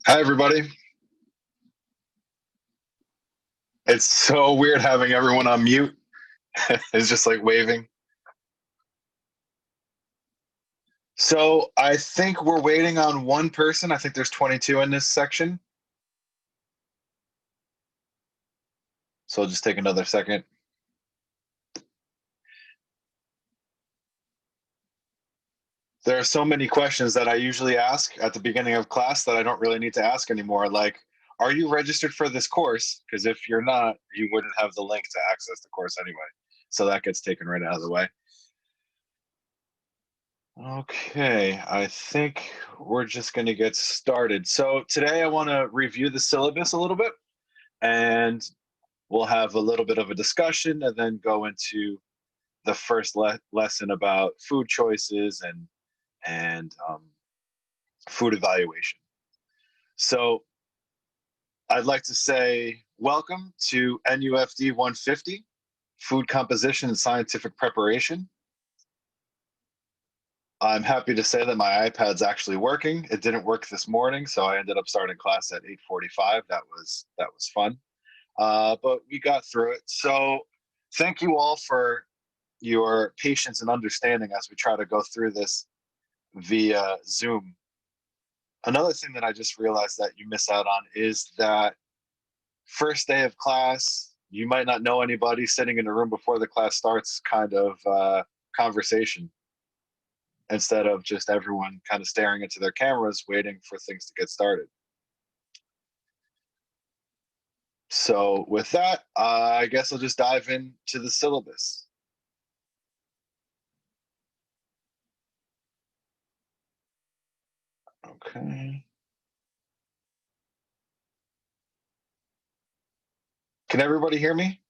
Hi, everybody. It's so weird having everyone on mute. It's just like waving. So I think we're waiting on one person. I think there's 22 in this section. So I'll just take another second. There are so many questions that I usually ask at the beginning of class that I don't really need to ask anymore. Like, are you registered for this course? Because if you're not, you wouldn't have the link to access the course anyway. So that gets taken right out of the way. Okay, I think we're just going to get started. So today I want to review the syllabus a little bit, and we'll have a little bit of a discussion and then go into the first lesson about food choices and food evaluation. So I'd like to say welcome to NUFD 150, Food Composition and Scientific Preparation. I'm happy to say that my iPad's actually working. It didn't work this morning, so I ended up starting class at 8:45. That was fun, but we got through it. So thank you all for your patience and understanding as we try to go through this via Zoom. Another thing that I just realized that you miss out on is that first day of class, you might not know anybody, sitting in a room before the class starts kind of conversation, instead of just everyone kind of staring into their cameras waiting for things to get started. So with that, I guess I'll just dive into the syllabus. Okay. Can everybody hear me?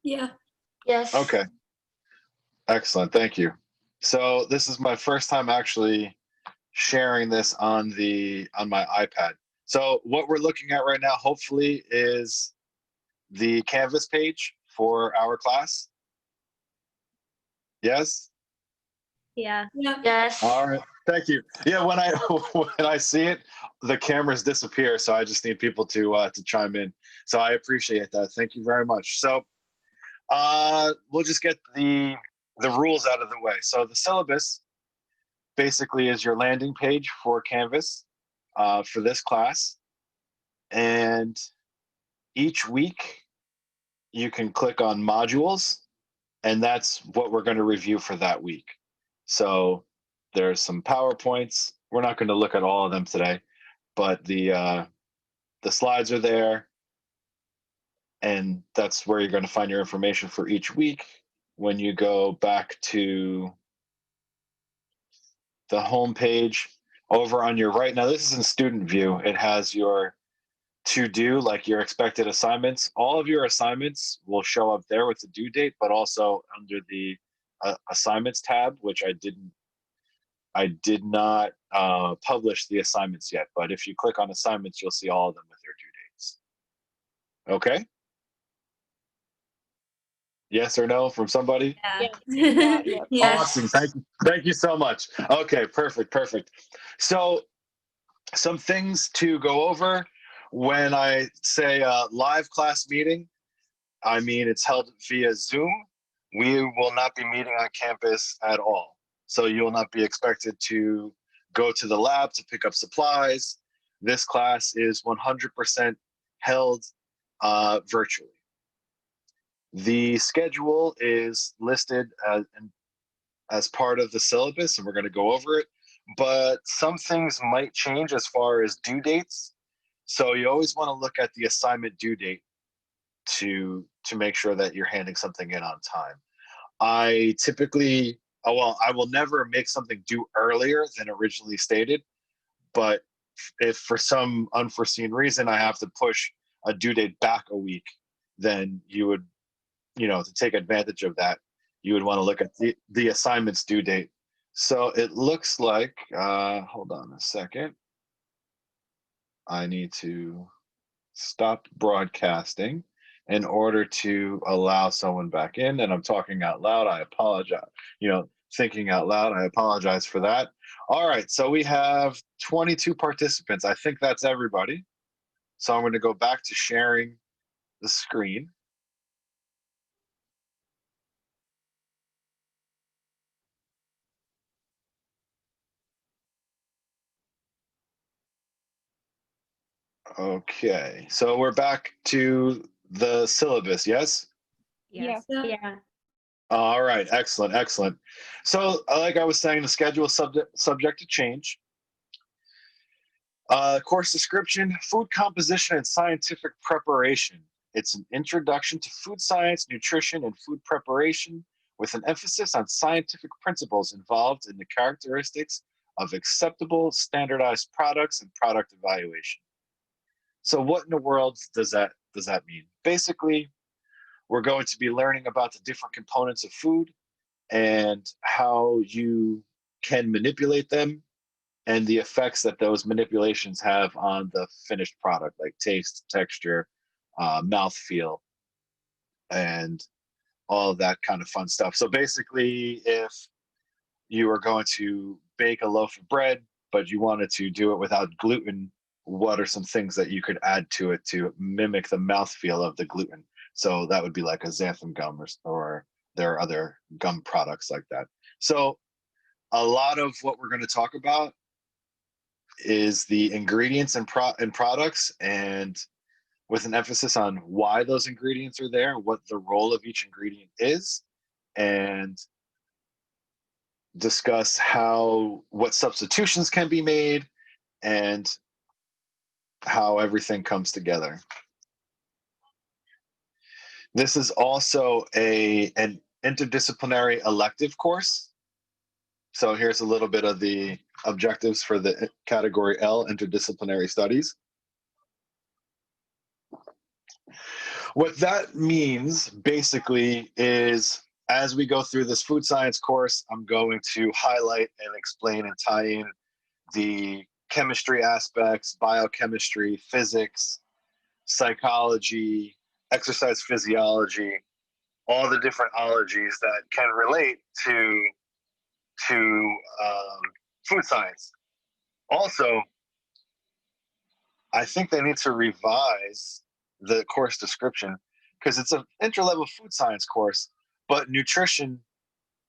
Yeah. Yes. Okay. Excellent. Thank you. So this is my first time actually sharing this on my iPad. So what we're looking at right now, hopefully, is the Canvas page for our class. Yes? Yeah. Yes. All right. Thank you. Yeah, when I when I see it, the cameras disappear, so I just need people to chime in. So I appreciate that. Thank you very much. So we'll just get the rules out of the way. So the syllabus basically is your landing page for Canvas for this class, and each week you can click on modules, and that's what we're going to review for that week. So there's some PowerPoints. We're not going to look at all of them today, but the slides are there, and that's where you're going to find your information for each week. When you go back to the home page over on your right, now this is in student view. It has your to do, like your expected assignments. All of your assignments will show up there with the due date, but also under the assignments tab, which I did not publish the assignments yet, but if you click on assignments, you'll see all of them with their due dates. Okay? Yes or no from somebody? Yeah. Yes. Awesome. Thank you so much. Okay, perfect. So some things to go over when I say live class meeting, I mean it's held via Zoom. We will not be meeting on campus at all. So you will not be expected to go to the lab to pick up supplies. This class is 100% held virtually. The schedule is listed as part of the syllabus, and we're going to go over it. But some things might change as far as due dates. So you always want to look at the assignment due date to make sure that you're handing something in on time. I typically, I will never make something due earlier than originally stated, but if for some unforeseen reason I have to push a due date back a week, then you would, to take advantage of that, you would want to look at the assignment's due date. So it looks like, hold on a second. I need to stop broadcasting in order to allow someone back in, and I'm talking out loud. I apologize. thinking out loud. I apologize for that. All right, so we have 22 participants. I think that's everybody. So I'm going to go back to sharing the screen. Okay, so we're back to the syllabus, yes? Yes. Yeah. All right, excellent, excellent. So, like I was saying, the schedule is subject to change. Course description, food composition and scientific preparation. It's an introduction to food science, nutrition, and food preparation with an emphasis on scientific principles involved in the characteristics of acceptable standardized products and product evaluation. So what in the world does that mean? Basically, we're going to be learning about the different components of food and how you can manipulate them and the effects that those manipulations have on the finished product, like taste, texture, mouthfeel, and all of that kind of fun stuff. So basically, if you are going to bake a loaf of bread, but you wanted to do it without gluten, what are some things that you could add to it to mimic the mouthfeel of the gluten? So that would be like a xanthan gum, or there are other gum products like that. So a lot of what we're going to talk about is the ingredients and products, and with an emphasis on why those ingredients are there, what the role of each ingredient is, and discuss what substitutions can be made and how everything comes together. This is also an interdisciplinary elective course. So here's a little bit of the objectives for the category L, interdisciplinary studies. What that means basically is, as we go through this food science course, I'm going to highlight and explain and tie in the chemistry aspects, biochemistry, physics, psychology, exercise physiology, all the different ologies that can relate to food science. Also, I think they need to revise the course description because it's an interlevel food science course, but nutrition,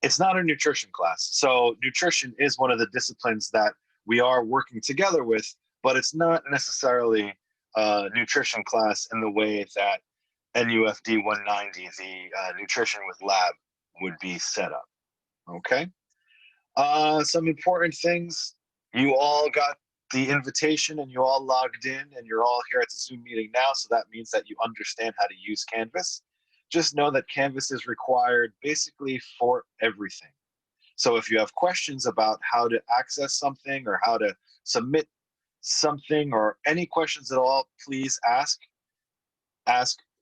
it's not a nutrition class. So nutrition is one of the disciplines that we are working together with, but it's not necessarily a nutrition class in the way that NUFD 190, the nutrition with lab, would be set up. Okay. Some important things. You all got the invitation and you all logged in and you're all here at the Zoom meeting now. So that means that you understand how to use Canvas. Just know that Canvas is required basically for everything. So if you have questions about how to access something or how to submit something or any questions at all, please ask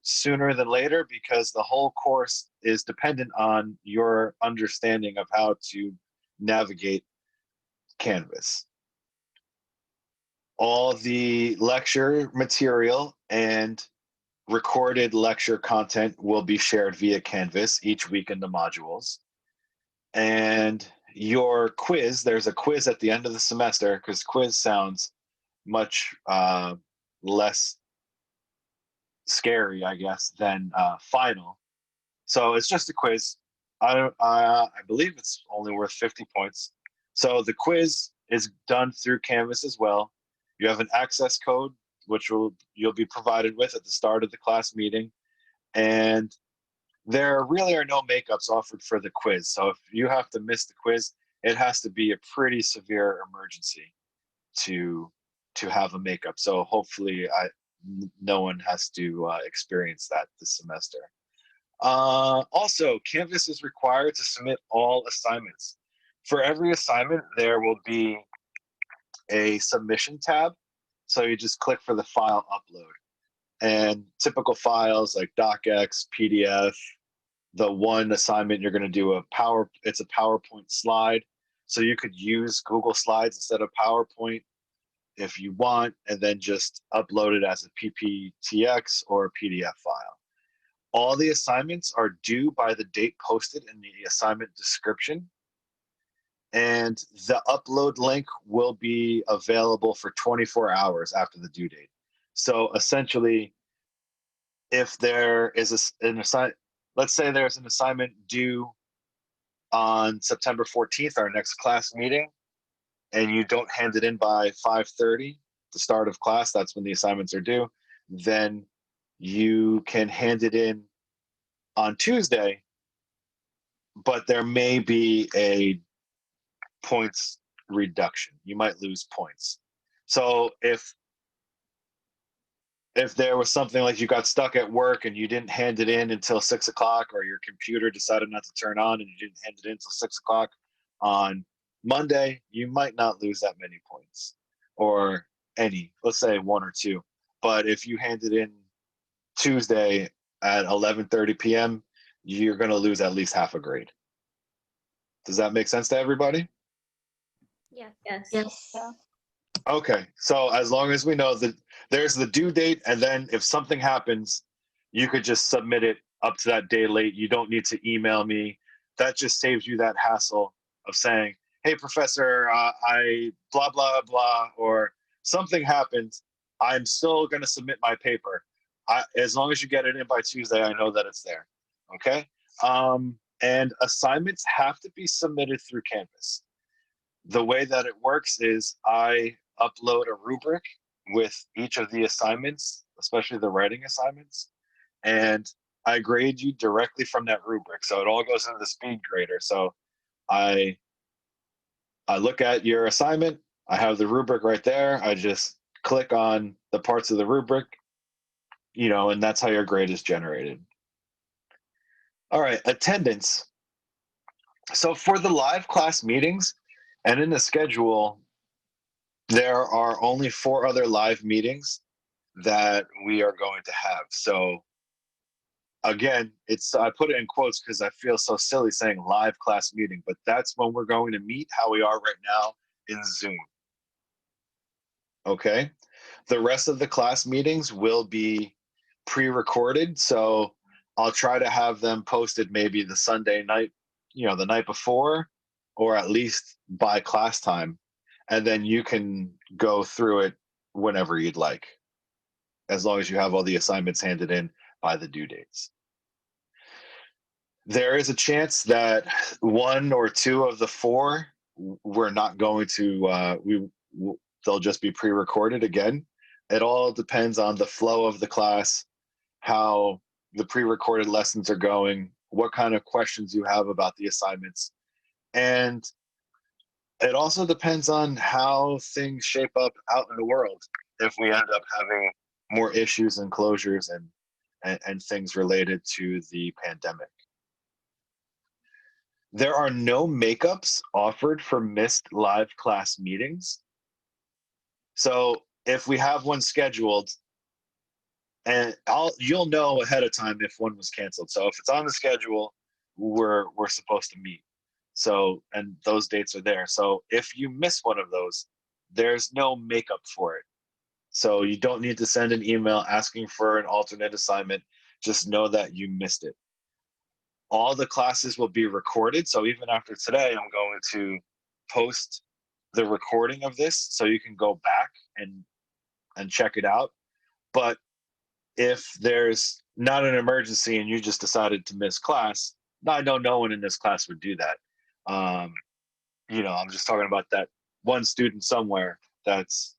sooner than later, because the whole course is dependent on your understanding of how to navigate Canvas. All the lecture material and recorded lecture content will be shared via Canvas each week in the modules. And your quiz, there's a quiz at the end of the semester, because quiz sounds much less scary, I guess, than final. So it's just a quiz. I believe it's only worth 50 points. So the quiz is done through Canvas as well. You have an access code, which you'll be provided with at the start of the class meeting. And there really are no makeups offered for the quiz. So if you have to miss the quiz, it has to be a pretty severe emergency to have a makeup. So hopefully no one has to experience that this semester. Also, Canvas is required to submit all assignments. For every assignment, there will be a submission tab. So you just click for the file upload. And typical files like docx, PDF, the one assignment you're going to do it's a PowerPoint slide. So you could use Google Slides instead of PowerPoint if you want, and then just upload it as a PPTX or a PDF file. All the assignments are due by the date posted in the assignment description. and the upload link will be available for 24 hours after the due date. So essentially, if there is an assignment, let's say there's an assignment due on September 14th, our next class meeting, and you don't hand it in by 5:30, the start of class, that's when the assignments are due, then you can hand it in on Tuesday, but there may be a points reduction. You might lose points. So if there was something like you got stuck at work and you didn't hand it in until 6 o'clock, or your computer decided not to turn on and you didn't hand it in until 6 o'clock on Monday, you might not lose that many points, or any, let's say one or two. But if you hand it in Tuesday at 11:30 p.m., you're going to lose at least half a grade. Does that make sense to everybody? Yes. Yes. Okay, so as long as we know that there's the due date, and then if something happens, you could just submit it up to that day late. You don't need to email me. That just saves you that hassle of saying, hey, professor, I blah, blah, blah, or something happened. I'm still going to submit my paper. As long as you get it in by Tuesday, I know that it's there. Okay? And assignments have to be submitted through Canvas. The way that it works is I upload a rubric with each of the assignments, especially the writing assignments, and I grade you directly from that rubric. So it all goes into the speed grader. So I look at your assignment, I have the rubric right there. I just click on the parts of the rubric, and that's how your grade is generated. All right, attendance. So for the live class meetings and in the schedule, there are only 4 other live meetings that we are going to have. So again, I put it in quotes because I feel so silly saying live class meeting, but that's when we're going to meet how we are right now in Zoom. Okay. The rest of the class meetings will be pre-recorded. So I'll try to have them posted maybe the Sunday night, the night before, or at least by class time. And then you can go through it whenever you'd like, as long as you have all the assignments handed in by the due dates. There is a chance that 1 or 2 of the 4 we're not going to, they'll just be pre-recorded again. It all depends on the flow of the class, how the pre-recorded lessons are going, what kind of questions you have about the assignments. And it also depends on how things shape up out in the world. If we end up having more issues and closures and things related to the pandemic. There are no makeups offered for missed live class meetings. So if we have one scheduled, and you'll know ahead of time if one was canceled. So if it's on the schedule, we're supposed to meet. So, and those dates are there. So if you miss one of those, there's no makeup for it. So you don't need to send an email asking for an alternate assignment. Just know that you missed it. All the classes will be recorded. So even after today, I'm going to post the recording of this so you can go back and check it out. But if there's not an emergency and you just decided to miss class, I know no one in this class would do that. I'm just talking about that one student somewhere that's,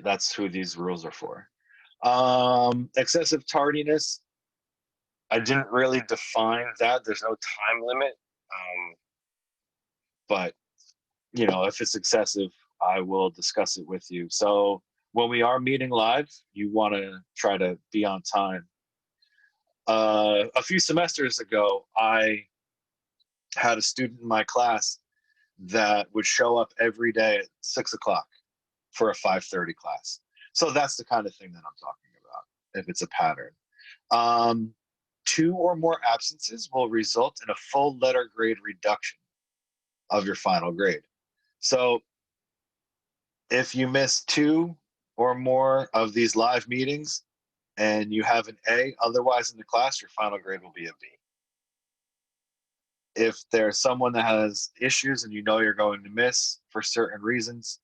that's who these rules are for. Excessive tardiness, I didn't really define that. There's no time limit. But, if it's excessive, I will discuss it with you. So when we are meeting live, you want to try to be on time. A few semesters ago, I had a student in my class that would show up every day at 6 o'clock for a 5:30 class. So that's the kind of thing that I'm talking about, if it's a pattern. 2 or more absences will result in a full letter grade reduction of your final grade. So if you miss 2 or more of these live meetings and you have an A otherwise in the class, your final grade will be a B. if there's someone that has issues and you know you're going to miss for certain reasons,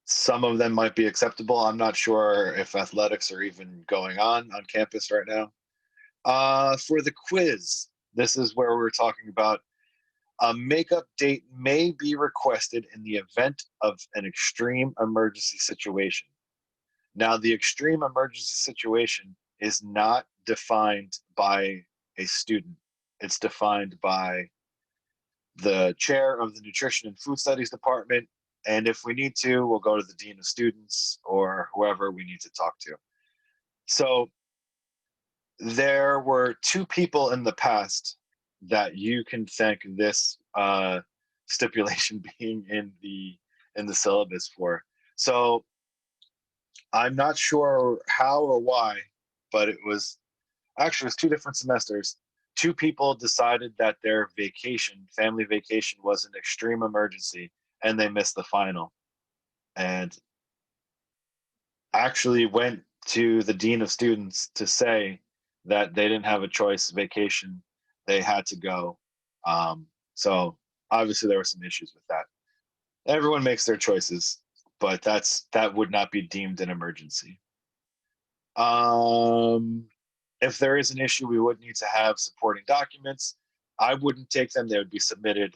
some of them might be acceptable. I'm not sure if athletics are even going on campus right now. For the quiz, this is where we're talking about a makeup date may be requested in the event of an extreme emergency situation. Now, the extreme emergency situation is not defined by a student. It's defined by the chair of the Nutrition and Food Studies Department. And if we need to, we'll go to the dean of students or whoever we need to talk to. So there were two people in the past that you can thank this stipulation being in the syllabus for. So I'm not sure how or why, but it was two different semesters. Two people decided that their family vacation, was an extreme emergency, and they missed the final. And actually went to the dean of students to say that they didn't have a choice, vacation, they had to go. So obviously there were some issues with that. Everyone makes their choices, but that would not be deemed an emergency. If there is an issue, we would need to have supporting documents. I wouldn't take them. They would be submitted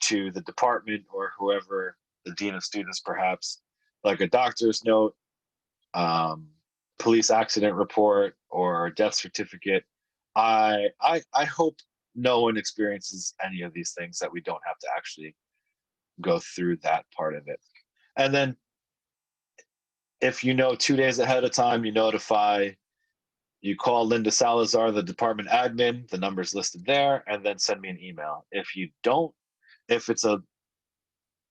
to the department or whoever, the dean of students perhaps, like a doctor's note, police accident report, or death certificate. I hope no one experiences any of these things, that we don't have to actually go through that part of it. And then if 2 days ahead of time, you call Linda Salazar, the department admin, the number's listed there, and then send me an email. If you don't, if it's a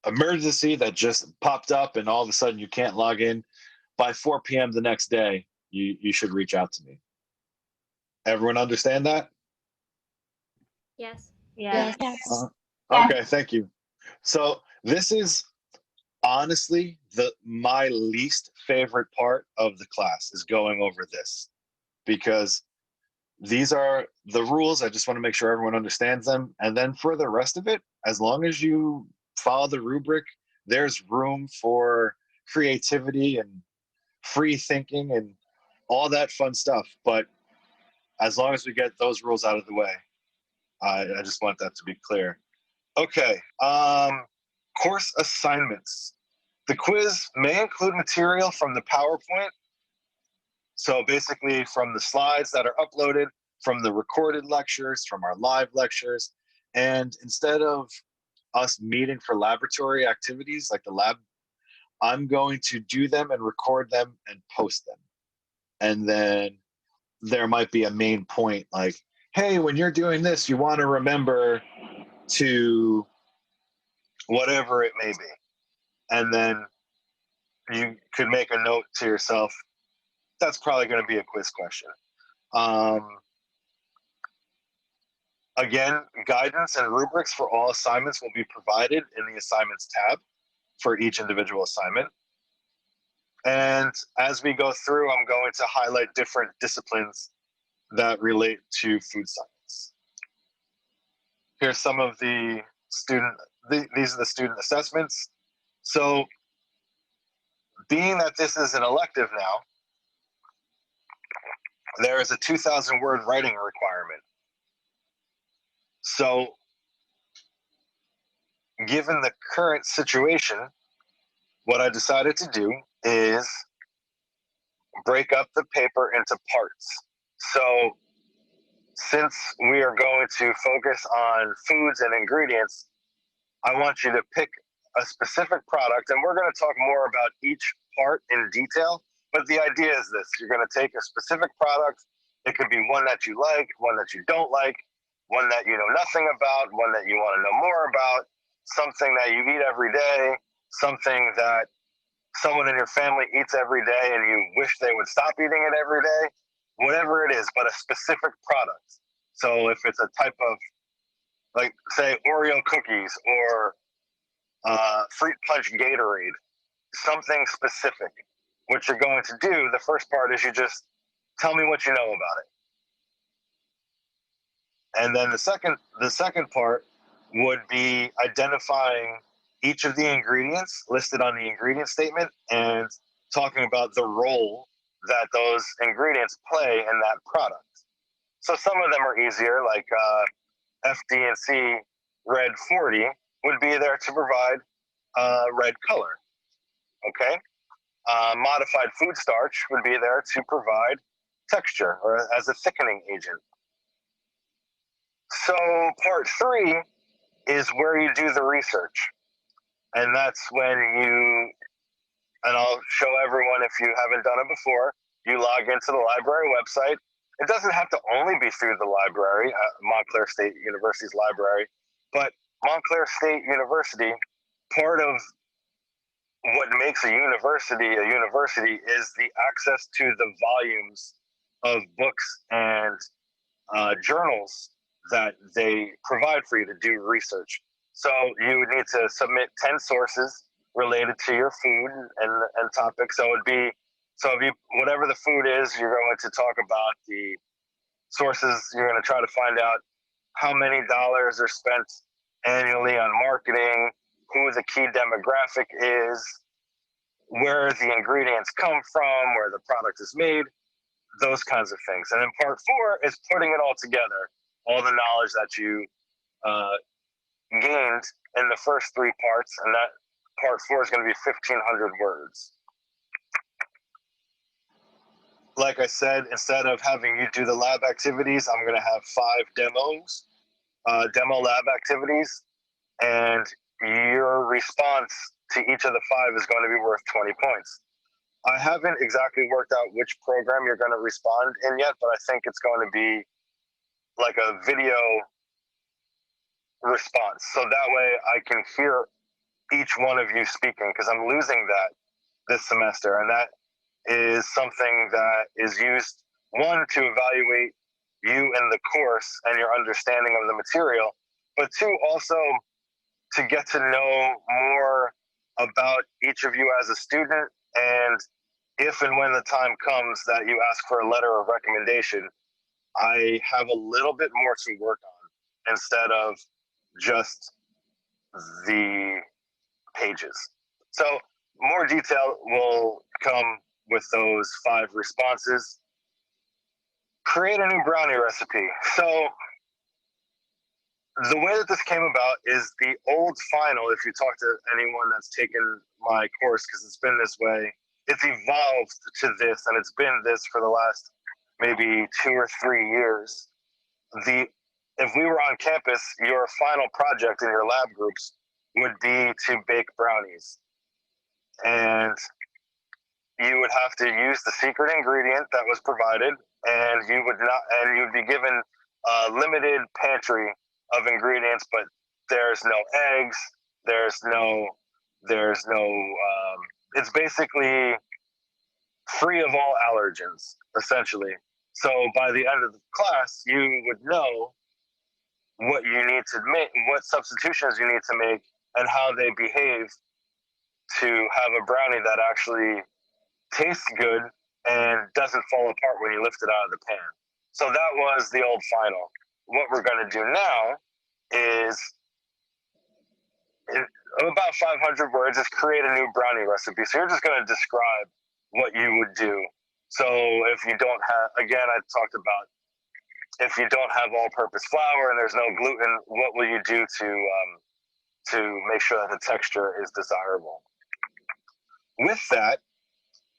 emergency that just popped up and all of a sudden you can't log in, by 4 p.m. the next day, you should reach out to me. Everyone understand that? Yes. Yes. Okay, thank you. So this is honestly my least favorite part of the class, is going over this, because these are the rules. I just want to make sure everyone understands them. And then for the rest of it, as long as you follow the rubric, there's room for creativity and free thinking and all that fun stuff. But as long as we get those rules out of the way, I just want that to be clear. Okay, course assignments. The quiz may include material from the PowerPoint. So basically from the slides that are uploaded, from the recorded lectures, from our live lectures. And instead of us meeting for laboratory activities like the lab, I'm going to do them and record them and post them. And then there might be a main point like, hey, when you're doing this, you want to remember to whatever it may be. And then you could make a note to yourself, that's probably going to be a quiz question. Again, guidance and rubrics for all assignments will be provided in the assignments tab for each individual assignment. And as we go through, I'm going to highlight different disciplines that relate to food science. Here's some of the these are the student assessments. So being that this is an elective now, there is a 2,000 word writing requirement. So given the current situation, what I decided to do is break up the paper into parts. So since we are going to focus on foods and ingredients, I want you to pick a specific product, and we're going to talk more about each part in detail. But the idea is this: you're going to take a specific product. It could be one that you like, one that you don't like, one that you know nothing about, one that you want to know more about, something that you eat every day, something that someone in your family eats every day and you wish they would stop eating it every day, whatever it is, but a specific product. So if it's a type of, like, say, Oreo cookies or fruit punch Gatorade, something specific. What you're going to do, the first part is you just tell me what you know about it. And then the second part would be identifying each of the ingredients listed on the ingredient statement and talking about the role that those ingredients play in that product. So some of them are easier, like FD&C red 40 would be there to provide red color. Okay. Modified food starch would be there to provide texture or as a thickening agent. So part 3 is where you do the research. And that's when you, and I'll show everyone if you haven't done it before, you log into the library website. It doesn't have to only be through the library, Montclair State University's library, but Montclair State University, part of what makes a university is the access to the volumes of books and journals that they provide for you to do research. So you would need to submit 10 sources related to your food and topic. So it'd be, so if you, whatever the food is, you're going to talk about the sources. You're going to try to find out how many dollars are spent annually on marketing, who the key demographic is, where the ingredients come from, where the product is made, those kinds of things. And then part 4 is putting it all together, all the knowledge that you gained in the first 3 parts, and that part 4 is going to be 1,500 words. Like I said, instead of having you do the lab activities, I'm going to have 5 demos, demo lab activities, and your response to each of the 5 is going to be worth 20 points. I haven't exactly worked out which program you're going to respond in yet, but I think it's going to be like a video response. So that way I can hear each one of you speaking, because I'm losing that this semester. And that is something that is used, 1, to evaluate you in the course and your understanding of the material, but 2, also to get to know more about each of you as a student, and if and when the time comes that you ask for a letter of recommendation, I have a little bit more to work on instead of just the pages. So more detail will come with those 5 responses. Create a new brownie recipe. So the way that this came about is the old final, if you talk to anyone that's taken my course, because it's been this way, it's evolved to this, and it's been this for the last maybe 2 or 3 years. If we were on campus, your final project in your lab groups would be to bake brownies. And you would have to use the secret ingredient that was provided, and you would be given a limited pantry of ingredients, but there's no eggs, it's basically free of all allergens, essentially. So by the end of the class, you would know what you need to make, what substitutions you need to make, and how they behave to have a brownie that actually tastes good and doesn't fall apart when you lift it out of the pan. So that was the old final. What we're going to do now is, about 500 words, is create a new brownie recipe. So you're just going to describe what you would do. So if you don't have, again, I talked about, if you don't have all-purpose flour and there's no gluten, what will you do to make sure that the texture is desirable? With that,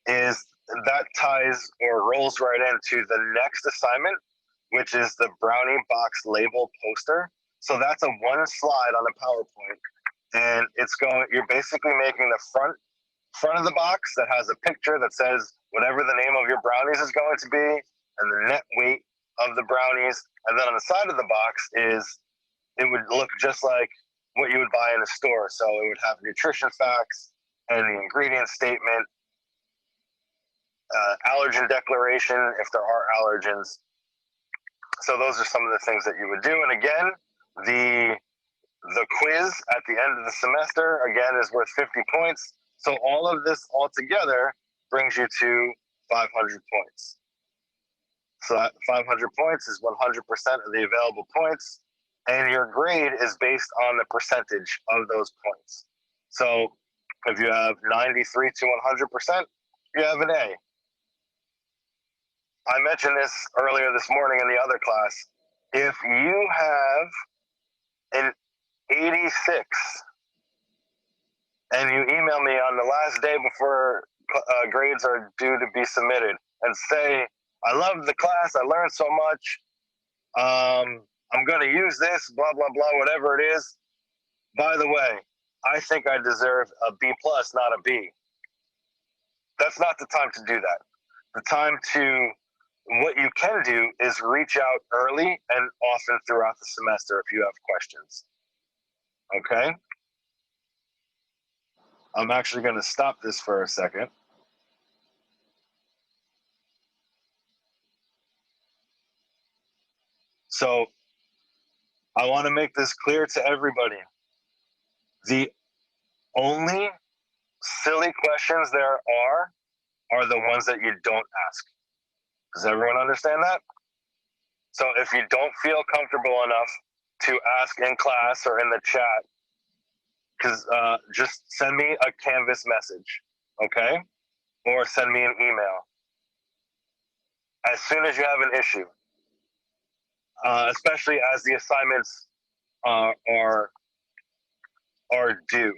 that ties or rolls right into the next assignment, which is the brownie box label poster. So that's a 1 slide on a PowerPoint, and you're basically making the front of the box that has a picture that says whatever the name of your brownies is going to be and the net weight of the brownies. And then on the side of the box it would look just like what you would buy in a store. So it would have nutrition facts and the ingredient statement, allergen declaration if there are allergens. So those are some of the things that you would do. And again, the quiz at the end of the semester, again, is worth 50 points. So all of this all together brings you to 500 points. So that 500 points is 100% of the available points, and your grade is based on the percentage of those points. So if you have 93 to 100%, you have an A. I mentioned this earlier this morning in the other class. If you have an 86 and you email me on the last day before grades are due to be submitted and say, I love the class, I learned so much, I'm going to use this, blah, blah, blah, whatever it is. By the way, I think I deserve a B plus, not a B. That's not the time to do that. The time to, what you can do is reach out early and often throughout the semester if you have questions. Okay? I'm actually going to stop this for a second. So I want to make this clear to everybody. The only silly questions there are the ones that you don't ask. Does everyone understand that? So if you don't feel comfortable enough to ask in class or in the chat, because just send me a Canvas message, okay? Or send me an email. As soon as you have an issue, especially as the assignments are due.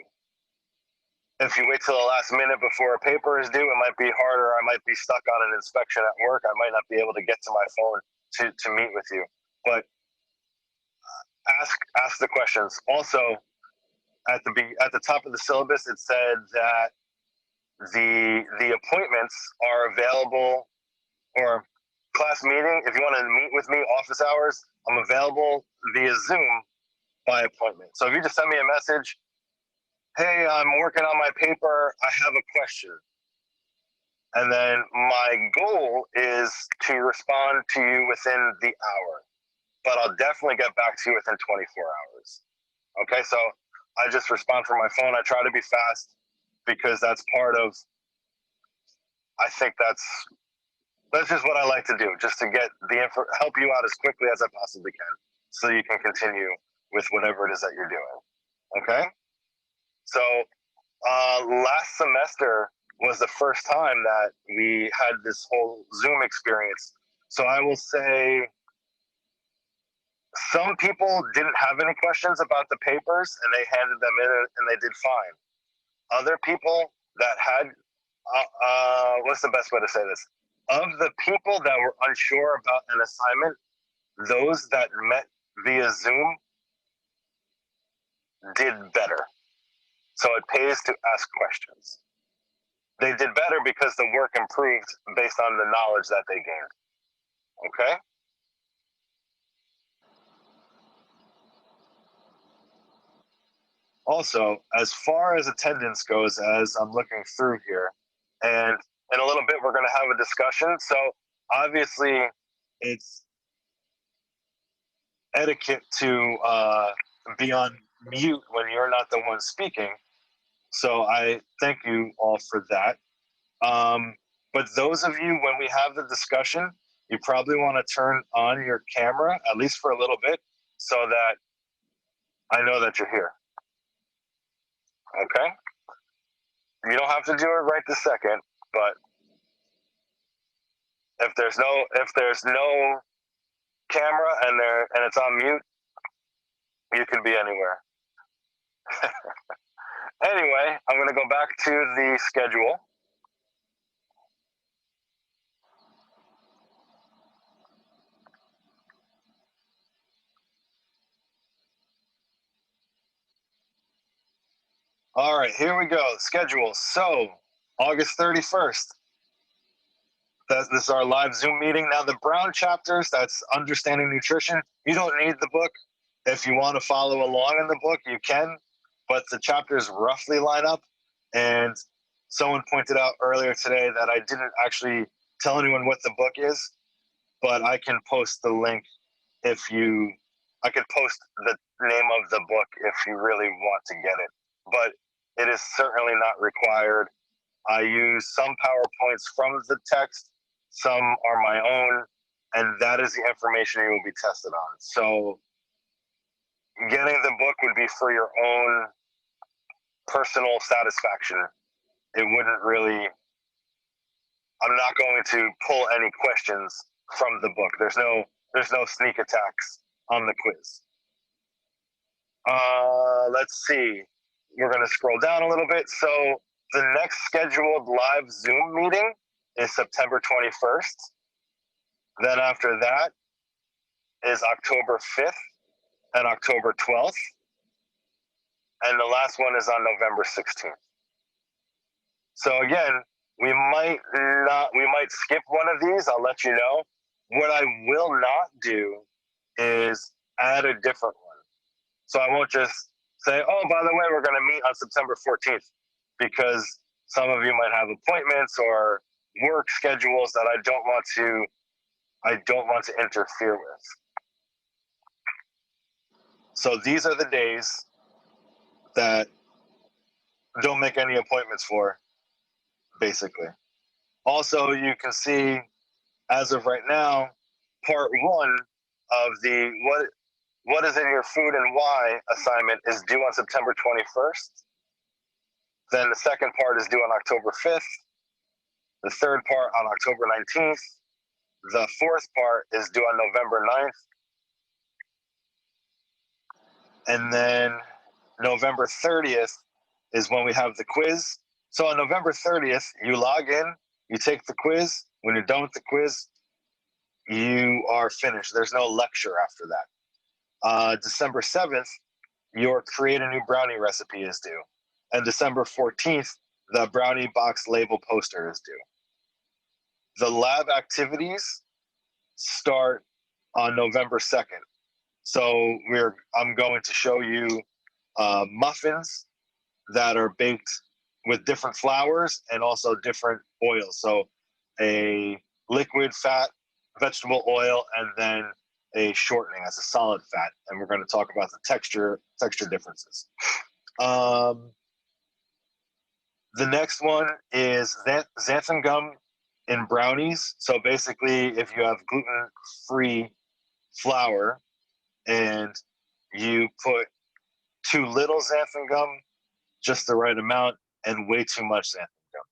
If you wait till the last minute before a paper is due, it might be harder. I might be stuck on an inspection at work. I might not be able to get to my phone to meet with you. But ask the questions. Also, at the top of the syllabus, it said that the appointments are available, or class meeting. If you want to meet with me, office hours, I'm available via Zoom by appointment. So if you just send me a message, hey, I'm working on my paper, I have a question. And then my goal is to respond to you within the hour, but I'll definitely get back to you within 24 hours. Okay, so I just respond from my phone. I try to be fast because that's part of, I think that's just what I like to do, just to get help you out as quickly as I possibly can so you can continue with whatever it is that you're doing. Okay? So last semester was the first time that we had this whole Zoom experience. So I will say some people didn't have any questions about the papers and they handed them in and they did fine. Other people that had, what's the best way to say this? Of the people that were unsure about an assignment, those that met via Zoom did better. So it pays to ask questions. They did better because the work improved based on the knowledge that they gained. Okay? Also, as far as attendance goes, as I'm looking through here, and in a little bit we're going to have a discussion. So obviously it's etiquette to be on mute when you're not the one speaking. So I thank you all for that. But those of you, when we have the discussion, you probably want to turn on your camera, at least for a little bit, so that I know that you're here. Okay? You don't have to do it right this second, but if there's no camera and it's on mute, you could be anywhere. Anyway, I'm going to go back to the schedule. All right, here we go. Schedule. So, August 31st. This is our live Zoom meeting. Now, the Brown chapters, that's Understanding Nutrition. You don't need the book. If you want to follow along in the book, you can, but the chapters roughly line up. And someone pointed out earlier today that I didn't actually tell anyone what the book is, but I can post the link I could post the name of the book if you really want to get it. But it is certainly not required. I use some PowerPoints from the text. Some are my own. and that is the information you will be tested on. So getting the book would be for your own personal satisfaction. It wouldn't really, I'm not going to pull any questions from the book. There's no sneak attacks on the quiz. Let's see. We're going to scroll down a little bit. So the next scheduled live Zoom meeting is September 21st. Then after that is October 5th and October 12th. And the last one is on November 16th. So again, we might skip one of these. I'll let you know. What I will not do is add a different one. So I won't just say, oh, by the way, we're going to meet on September 14th, because some of you might have appointments or work schedules that I don't want to interfere with. So these are the days that don't make any appointments for, basically. Also, you can see, as of right now, part one of the what is in your food and why assignment is due on September 21st. Then the second part is due on October 5th. The third part on October 19th. The fourth part is due on November 9th. And then November 30th is when we have the quiz. So on November 30th, you log in, you take the quiz. When you're done with the quiz, you are finished. There's no lecture after that. December 7th, your create a new brownie recipe is due. And December 14th, the brownie box label poster is due. The lab activities start on November 2nd. So I'm going to show you muffins that are baked with different flours and also different oils. So a liquid fat vegetable oil, and then a shortening as a solid fat. And we're going to talk about the texture differences. The next one is xanthan gum in brownies. So basically, if you have gluten-free flour and you put too little xanthan gum, just the right amount, and way too much xanthan gum.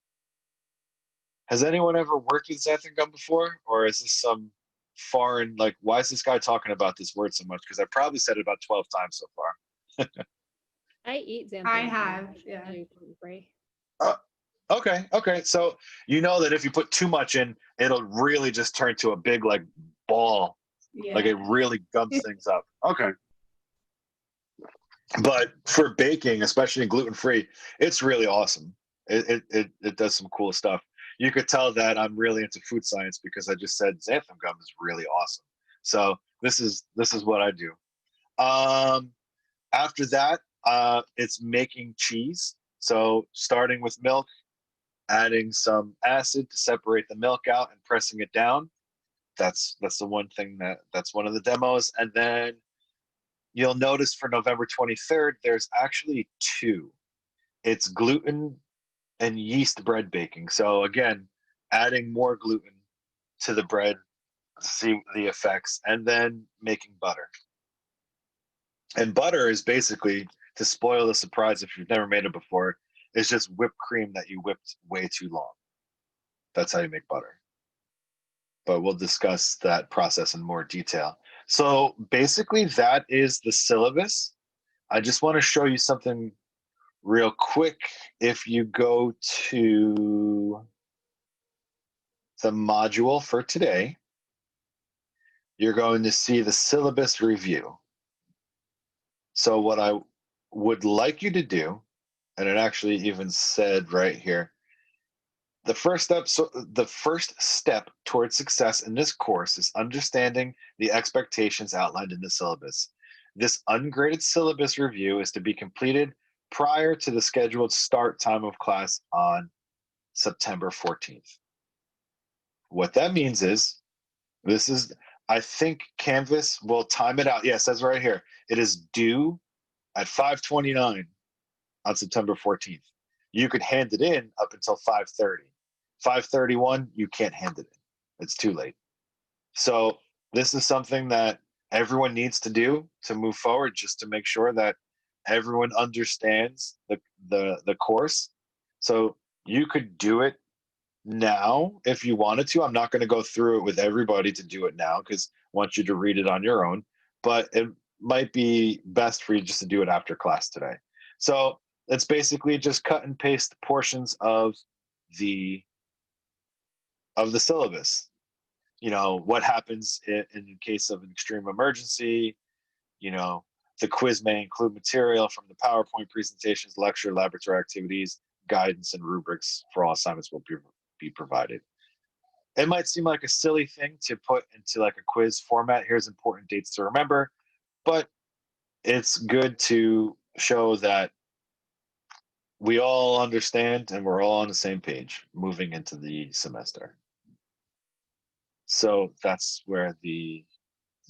Has anyone ever worked with xanthan gum before? Or is this some foreign, like, why is this guy talking about this word so much? Because I probably said it about 12 times so far. I eat xanthan. I have, yeah. Okay. So you know that if you put too much in, it'll really just turn to a big, like, ball. Yeah. Like, it really gums things up. Okay. But for baking, especially gluten-free, it's really awesome. It does some cool stuff. You could tell that I'm really into food science because I just said xanthan gum is really awesome. So this is what I do. After that, it's making cheese. So starting with milk, adding some acid to separate the milk out and pressing it down. That's the one thing that's one of the demos. And then you'll notice for November 23rd, there's actually two. It's gluten and yeast bread baking. So again, adding more gluten to the bread to see the effects, and then making butter. And butter is basically, to spoil the surprise if you've never made it before, it's just whipped cream that you whipped way too long. That's how you make butter. But we'll discuss that process in more detail. So basically that is the syllabus. I just want to show you something real quick. If you go to the module for today, you're going to see the syllabus review. So what I would like you to do, and it actually even said right here, the first step towards success in this course is understanding the expectations outlined in the syllabus. This ungraded syllabus review is to be completed prior to the scheduled start time of class on September 14th. What that means is, I think Canvas will time it out. Yeah, it says right here, it is due at 5:29 on September 14th. You could hand it in up until 5:30. 5:31, you can't hand it in. It's too late. So this is something that everyone needs to do to move forward, just to make sure that everyone understands the course. So you could do it now if you wanted to. I'm not going to go through it with everybody to do it now because I want you to read it on your own, but it might be best for you just to do it after class today. So it's basically just cut and paste portions of the syllabus. You know, what happens in case of an extreme emergency. You know, the quiz may include material from the PowerPoint presentations, lecture, laboratory activities, guidance, and rubrics for all assignments will be provided. It might seem like a silly thing to put into like a quiz format. Here's important dates to remember, but it's good to show that we all understand and we're all on the same page moving into the semester. So that's where the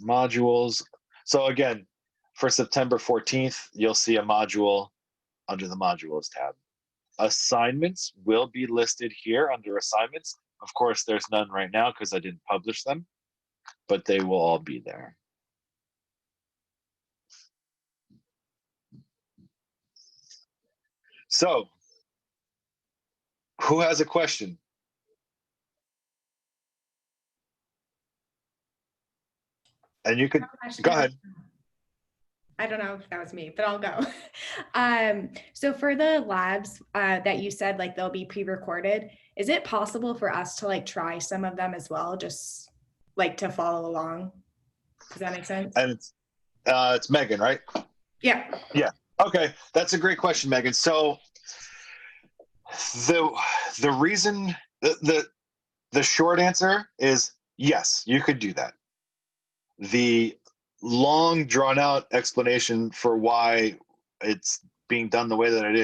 modules. So again, for September 14th, you'll see a module under the modules tab. Assignments will be listed here under assignments. Of course, there's none right now because I didn't publish them, but they will all be there. So, who has a question? And you could go ahead. I don't know if that was me, but I'll go. So for the labs that you said, like they'll be pre-recorded, is it possible for us to like try some of them as well, just like to follow along? Does that make sense? And it's Megan, right? Yeah. Yeah. Okay, that's a great question, Megan. So the reason the short answer is yes, you could do that. The long drawn out explanation for why it's being done the way that it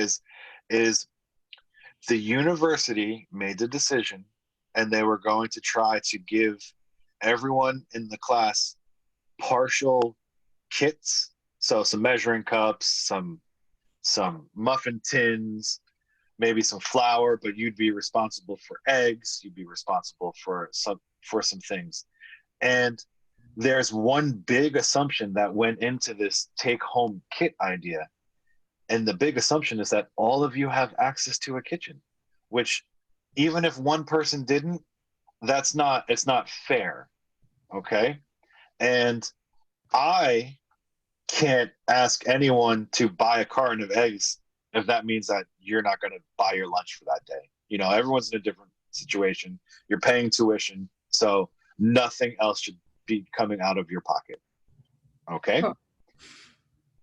is the university made the decision and they were going to try to give everyone in the class partial kits. So some measuring cups, some muffin tins, maybe some flour, but you'd be responsible for eggs, you'd be responsible for some things. And there's one big assumption that went into this take-home kit idea. And the big assumption is that all of you have access to a kitchen, which even if one person didn't, it's not fair, okay? And I can't ask anyone to buy a carton of eggs if that means that you're not going to buy your lunch for that day. You know, everyone's in a different situation. You're paying tuition, so nothing else should be coming out of your pocket. Okay? Huh.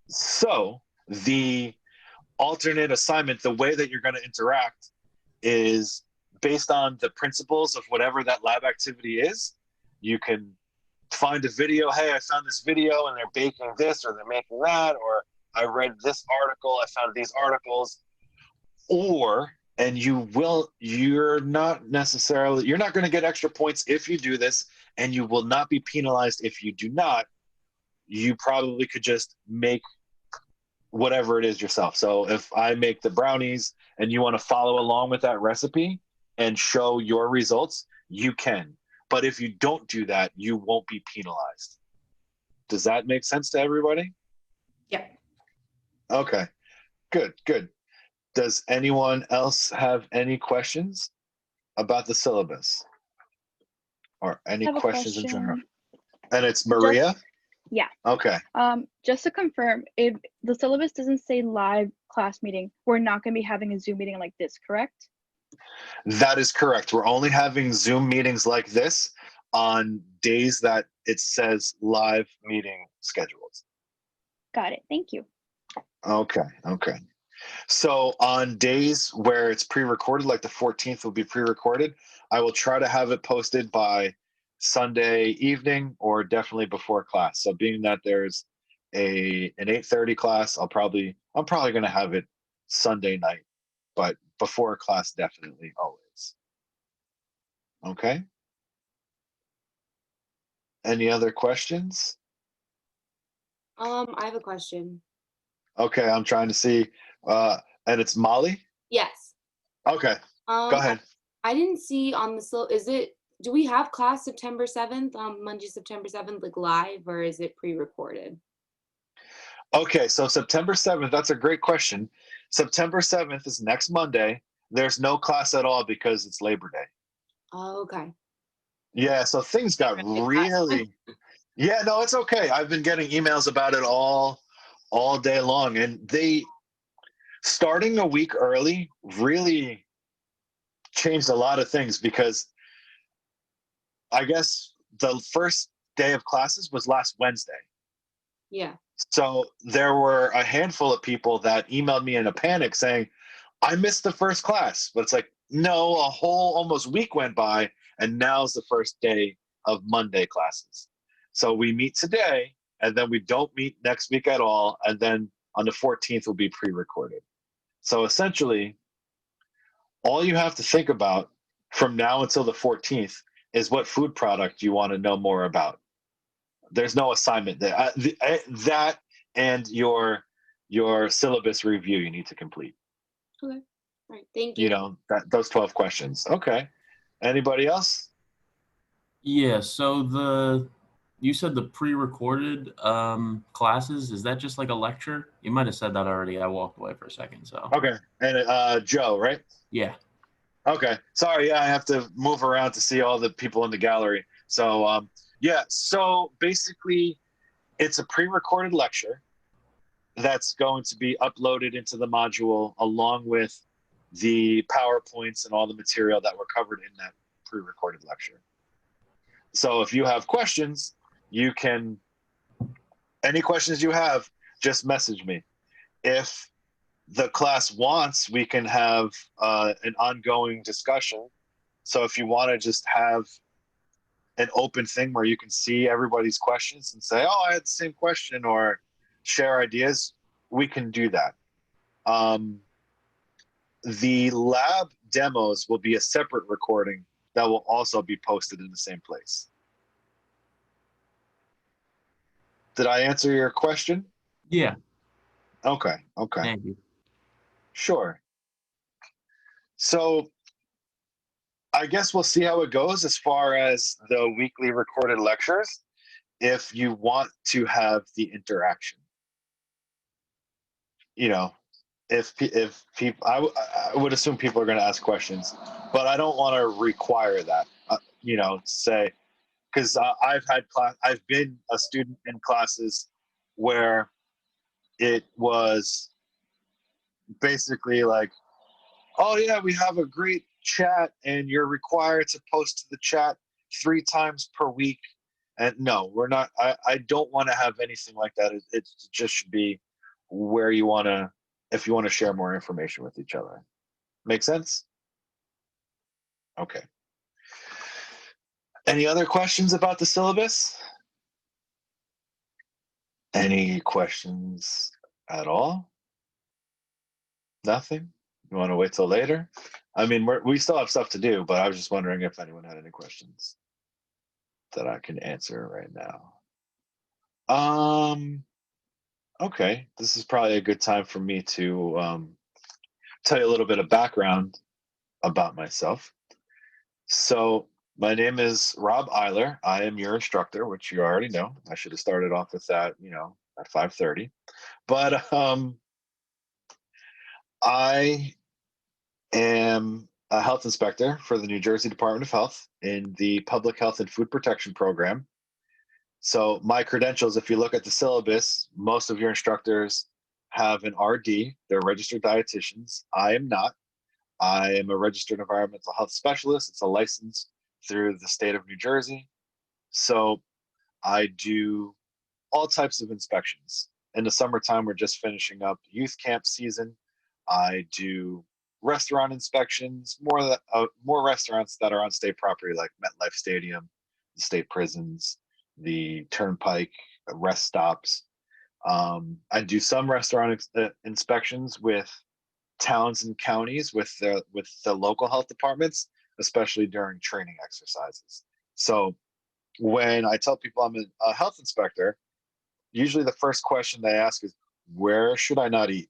So the alternate assignment, the way that you're going to interact is based on the principles of whatever that lab activity is. You can find a video. Hey, I found this video and they're baking this or they're making that, or I read this article, I found these articles. You're not going to get extra points if you do this, and you will not be penalized if you do not. You probably could just make whatever it is yourself. So if I make the brownies and you want to follow along with that recipe and show your results, you can. But if you don't do that, you won't be penalized. Does that make sense to everybody? Yeah. Okay, good. Does anyone else have any questions about the syllabus? Or any questions in general? And it's Maria? Yeah. Okay. Just to confirm, if the syllabus doesn't say live class meeting, we're not going to be having a Zoom meeting like this, correct? That is correct. We're only having Zoom meetings like this on days that it says live meeting scheduled. Got it. Thank you. Okay. So on days where it's pre-recorded, like the 14th will be pre-recorded, I will try to have it posted by Sunday evening or definitely before class. So being that there's an 8:30 class, I'm probably going to have it Sunday night, but before class, definitely always. Okay. Any other questions? I have a question. Okay, I'm trying to see. And it's Molly? Yes. Okay. Go ahead. I didn't see on the is it do we have class September 7th, Monday, September 7th, like live, or is it pre-recorded? Okay, so September 7th, that's a great question. September 7th is next Monday. There's no class at all because it's Labor Day. Oh, okay. Yeah, so things got really, yeah, no, it's okay. I've been getting emails about it all day long, and they starting a week early really changed a lot of things because I guess the first day of classes was last Wednesday. Yeah. So there were a handful of people that emailed me in a panic saying, I missed the first class. But it's like, no, a whole almost week went by, and now's the first day of Monday classes. So we meet today, and then we don't meet next week at all. And then on the 14th will be pre-recorded. So essentially, all you have to think about from now until the 14th is what food product you want to know more about. There's no assignment there. That and your syllabus review you need to complete. Okay. All right. Thank you. You know, those 12 questions. Okay. Anybody else? Yeah, so you said the pre-recorded classes, is that just like a lecture? You might have said that already. I walked away for a second, so. Okay. And Joe, right? Yeah. Okay. Sorry, yeah, I have to move around to see all the people in the gallery. So yeah, so basically it's a pre-recorded lecture that's going to be uploaded into the module along with the PowerPoints and all the material that were covered in that pre-recorded lecture. So if you have questions, any questions you have, just message me. If the class wants, we can have an ongoing discussion. So if you want to just have an open thing where you can see everybody's questions and say, oh, I had the same question, or share ideas, we can do that. The lab demos will be a separate recording that will also be posted in the same place. Did I answer your question? Yeah. Okay. Thank you. Sure. So I guess we'll see how it goes as far as the weekly recorded lectures, if you want to have the interaction. You know, if people, I would assume people are going to ask questions, but I don't want to require that, you know, say, because I've been a student in classes where it was basically like, oh yeah, we have a great chat and you're required to post to the chat 3 times per week. And no, we're not. I don't want to have anything like that. It just should be where you want to, if you want to share more information with each other. Make sense? Okay. Any other questions about the syllabus? Any questions at all? Nothing? You want to wait till later? I mean, we still have stuff to do, but I was just wondering if anyone had any questions that I can answer right now. Okay, this is probably a good time for me to tell you a little bit of background about myself. So my name is Rob Eiler. I am your instructor, which you already know. I should have started off with that, you know, at 5:30. But I am a health inspector for the New Jersey Department of Health in the Public Health and Food Protection Program. So my credentials, if you look at the syllabus, most of your instructors have an RD. They're registered dietitians. I am not. I am a registered environmental health specialist. It's a license through the state of New Jersey. So I do all types of inspections. In the summertime, we're just finishing up youth camp season. I do restaurant inspections, more restaurants that are on state property, like MetLife Stadium, the state prisons, the turnpike, rest stops. I do some restaurant inspections with towns and counties with the local health departments, especially during training exercises. So when I tell people I'm a health inspector, usually the first question they ask is, where should I not eat?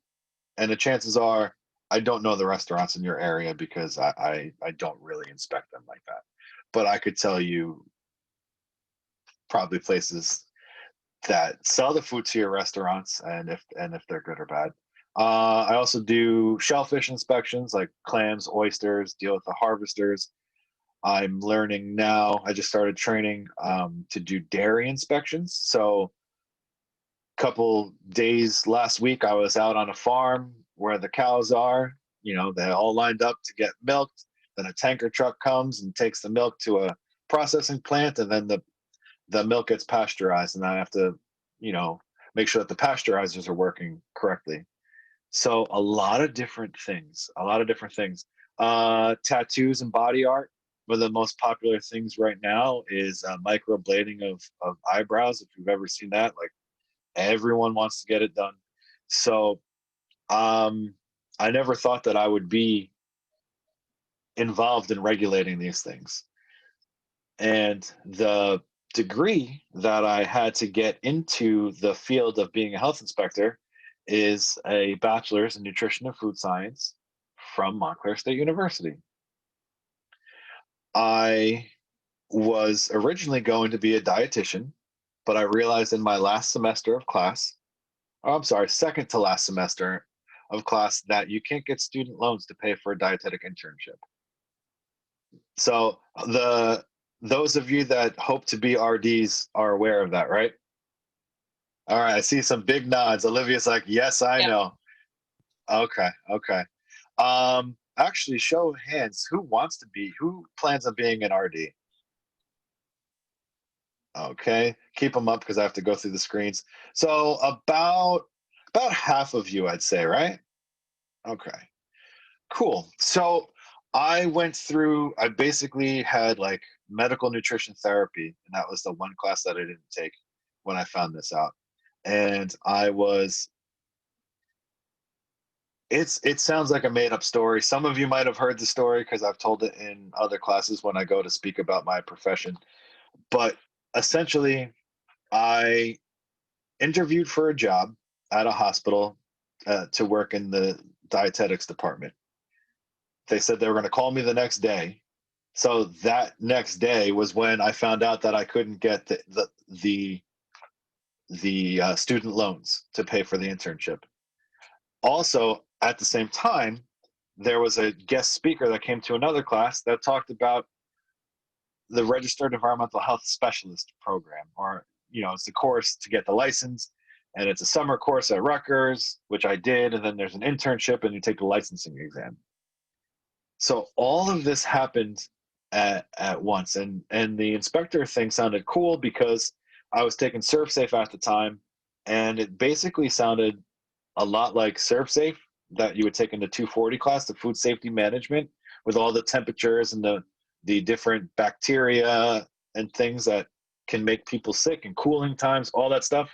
And the chances are I don't know the restaurants in your area because I don't really inspect them like that. but I could tell you probably places that sell the food to your restaurants, and if they're good or bad. I also do shellfish inspections, like clams, oysters, deal with the harvesters. I'm learning now. I just started training to do dairy inspections. So couple days last week, I was out on a farm where the cows are. You know, they're all lined up to get milked. Then a tanker truck comes and takes the milk to a processing plant, and then the milk gets pasteurized, and I have to, you know, make sure that the pasteurizers are working correctly. So a lot of different things, a lot of different things. Tattoos and body art. One of the most popular things right now is microblading of eyebrows. If you've ever seen that, like, everyone wants to get it done. So I never thought that I would be involved in regulating these things. And the degree that I had to get into the field of being a health inspector is a bachelor's in nutrition and food science from Montclair State University. I was originally going to be a dietitian, but I realized in my last semester of class, oh, I'm sorry, second to last semester of class, that you can't get student loans to pay for a dietetic internship. So those of you that hope to be RDs are aware of that, right? All right, I see some big nods. Olivia's like, yes, I know. Okay. Actually, show of hands, who plans on being an RD? Okay, keep them up because I have to go through the screens. So about half of you, I'd say, right? Okay, cool. So I basically had like medical nutrition therapy, and that was the one class that I didn't take when I found this out. And it sounds like a made up story. Some of you might have heard the story because I've told it in other classes when I go to speak about my profession. But essentially, I interviewed for a job at a hospital to work in the dietetics department. They said they were going to call me the next day. So that next day was when I found out that I couldn't get the student loans to pay for the internship. Also, at the same time, there was a guest speaker that came to another class that talked about the Registered Environmental Health Specialist program, or, you know, it's the course to get the license, and it's a summer course at Rutgers, which I did, and then there's an internship and you take the licensing exam. So all of this happened at once, and the inspector thing sounded cool because I was taking ServSafe at the time, and it basically sounded a lot like ServSafe that you would take in the 240 class, the food safety management, with all the temperatures and the different bacteria and things that can make people sick, and cooling times, all that stuff.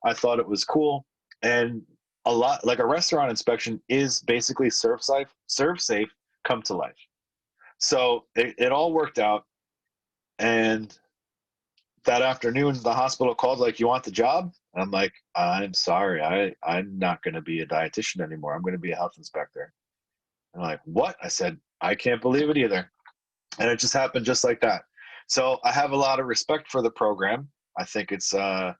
I thought it was cool. And a lot like a restaurant inspection is basically ServSafe come to life. So it all worked out. And that afternoon, the hospital called, like, you want the job? And I'm like, I'm sorry, I'm not going to be a dietitian anymore. I'm going to be a health inspector. And I'm like, what? I said, I can't believe it either. And it just happened just like that. So I have a lot of respect for the program. I think it's, I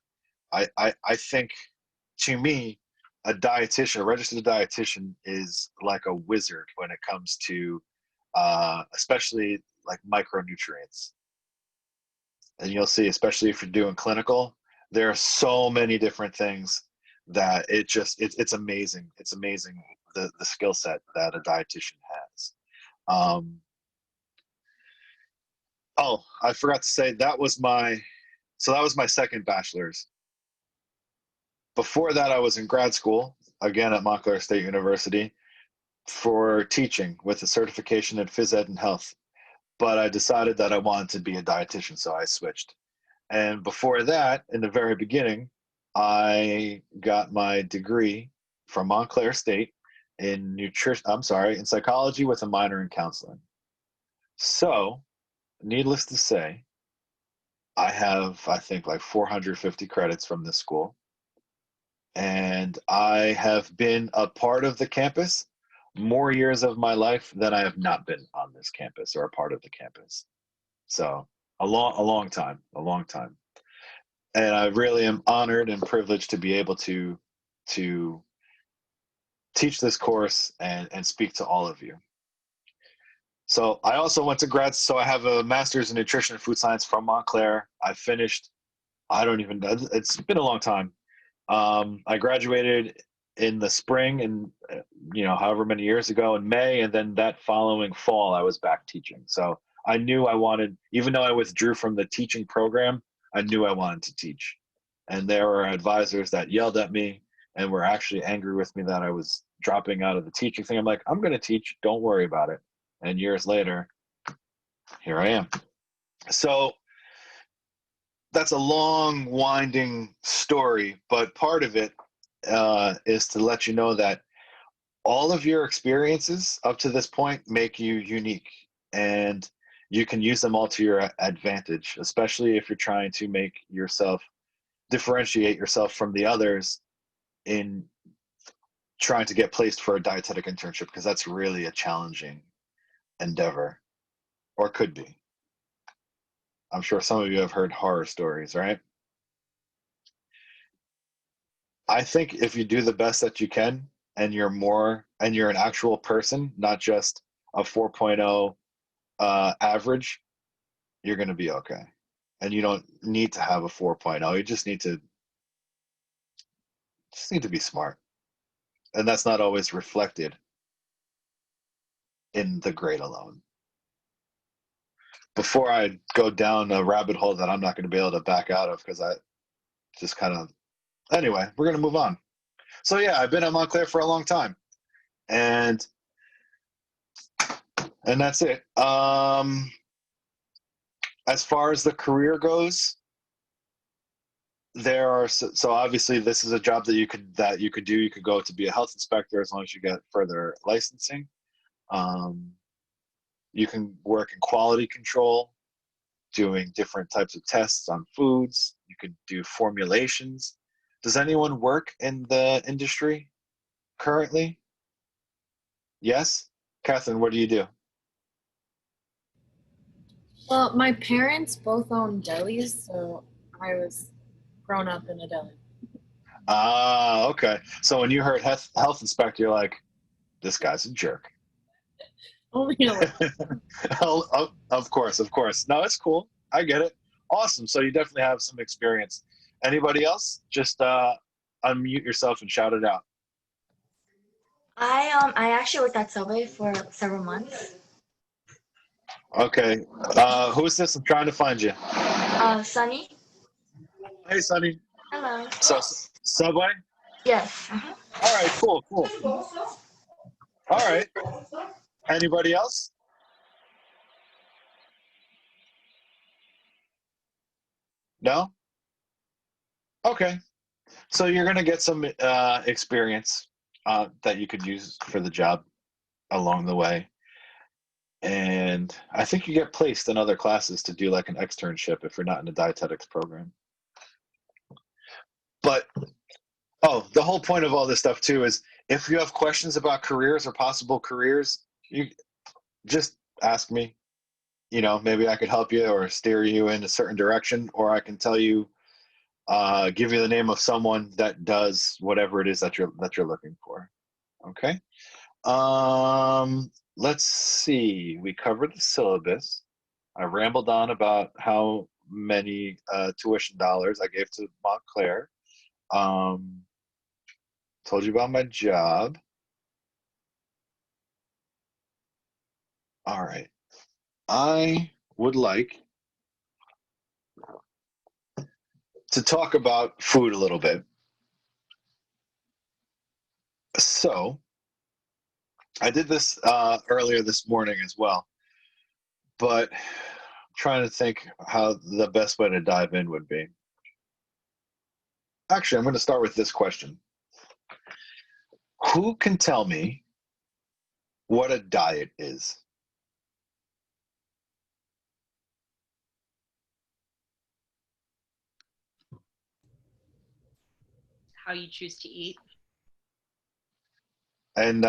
think, to me, a registered dietitian is like a wizard when it comes to, especially like micronutrients. And you'll see, especially if you're doing clinical, there are so many different things that it's amazing. It's amazing the skill set that a dietitian has. Oh, I forgot to say that was my second bachelor's. Before that, I was in grad school, again at Montclair State University, for teaching with a certification in phys ed and health. But I decided that I wanted to be a dietitian, so I switched. And before that, in the very beginning, I got my degree from Montclair State in in psychology with a minor in counseling. So, needless to say, I have, I think, like 450 credits from this school. And I have been a part of the campus more years of my life than I have not been on this campus or a part of the campus. So a long time. And I really am honored and privileged to be able to teach this course and speak to all of you. So I also went to grad, so I have a master's in nutrition and food science from Montclair. I finished, I don't even know, it's been a long time. I graduated in the spring and, however many years ago in May, and then that following fall, I was back teaching. So I knew I wanted, even though I withdrew from the teaching program, I knew I wanted to teach. And there were advisors that yelled at me and were actually angry with me that I was dropping out of the teaching thing. I'm like, I'm going to teach, don't worry about it. And years later, here I am. So that's a long, winding story, but part of it is to let you know that all of your experiences up to this point make you unique, and you can use them all to your advantage, especially if you're trying to make yourself differentiate yourself from the others in trying to get placed for a dietetic internship, because that's really a challenging endeavor, or could be. I'm sure some of you have heard horror stories, right? I think if you do the best that you can and you're an actual person, not just a 4.0 average, you're going to be okay. And you don't need to have a 4.0. You just need to be smart. And that's not always reflected in the grade alone. Before I go down a rabbit hole that I'm not going to be able to back out of, because I just kind of, anyway, we're going to move on. So yeah, I've been at Montclair for a long time, and that's it. As far as the career goes, there are, so obviously this is a job that you could do. You could go to be a health inspector as long as you get further licensing. You can work in quality control, doing different types of tests on foods. You could do formulations. Does anyone work in the industry currently? Yes? Catherine, what do you do? Well, my parents both own delis, so I was grown up in a deli. Ah, okay. So when you heard health inspector, you're like, this guy's a jerk. Only a little. Of course. No, it's cool. I get it. Awesome. So you definitely have some experience. Anybody else? Just unmute yourself and shout it out. I actually worked at Subway for several months. Okay. Who's this? I'm trying to find you. Sunny. Hey, Sonny. Hello. So Subway? Yes. All right, cool. All right. Anybody else? No? Okay. So you're going to get some experience that you could use for the job along the way. And I think you get placed in other classes to do like an externship if you're not in a dietetics program. But, the whole point of all this stuff too is if you have questions about careers or possible careers, you just ask me. Maybe I could help you or steer you in a certain direction, or I can tell you, give you the name of someone that does whatever it is that you're looking for. Okay. Let's see. We covered the syllabus. I rambled on about how many tuition dollars I gave to Montclair. Told you about my job. All right. I would like to talk about food a little bit. So I did this earlier this morning as well, but I'm trying to think how the best way to dive in would be. Actually, I'm going to start with this question. Who can tell me what a diet is? How you choose to eat. And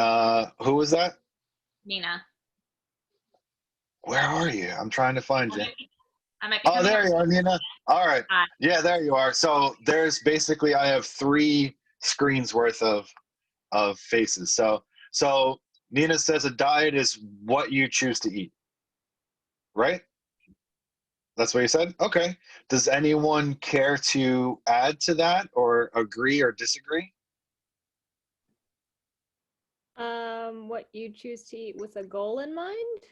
who was that? Nina. Where are you? I'm trying to find you. I might be Oh, coming there up. you are, Nina. All right. Uh, Yeah, there you are. So there's basically, I have 3 screens worth of faces. So Nina says a diet is what you choose to eat, right? That's what you said? Okay. Does anyone care to add to that or agree or disagree? What you choose to eat with a goal in mind?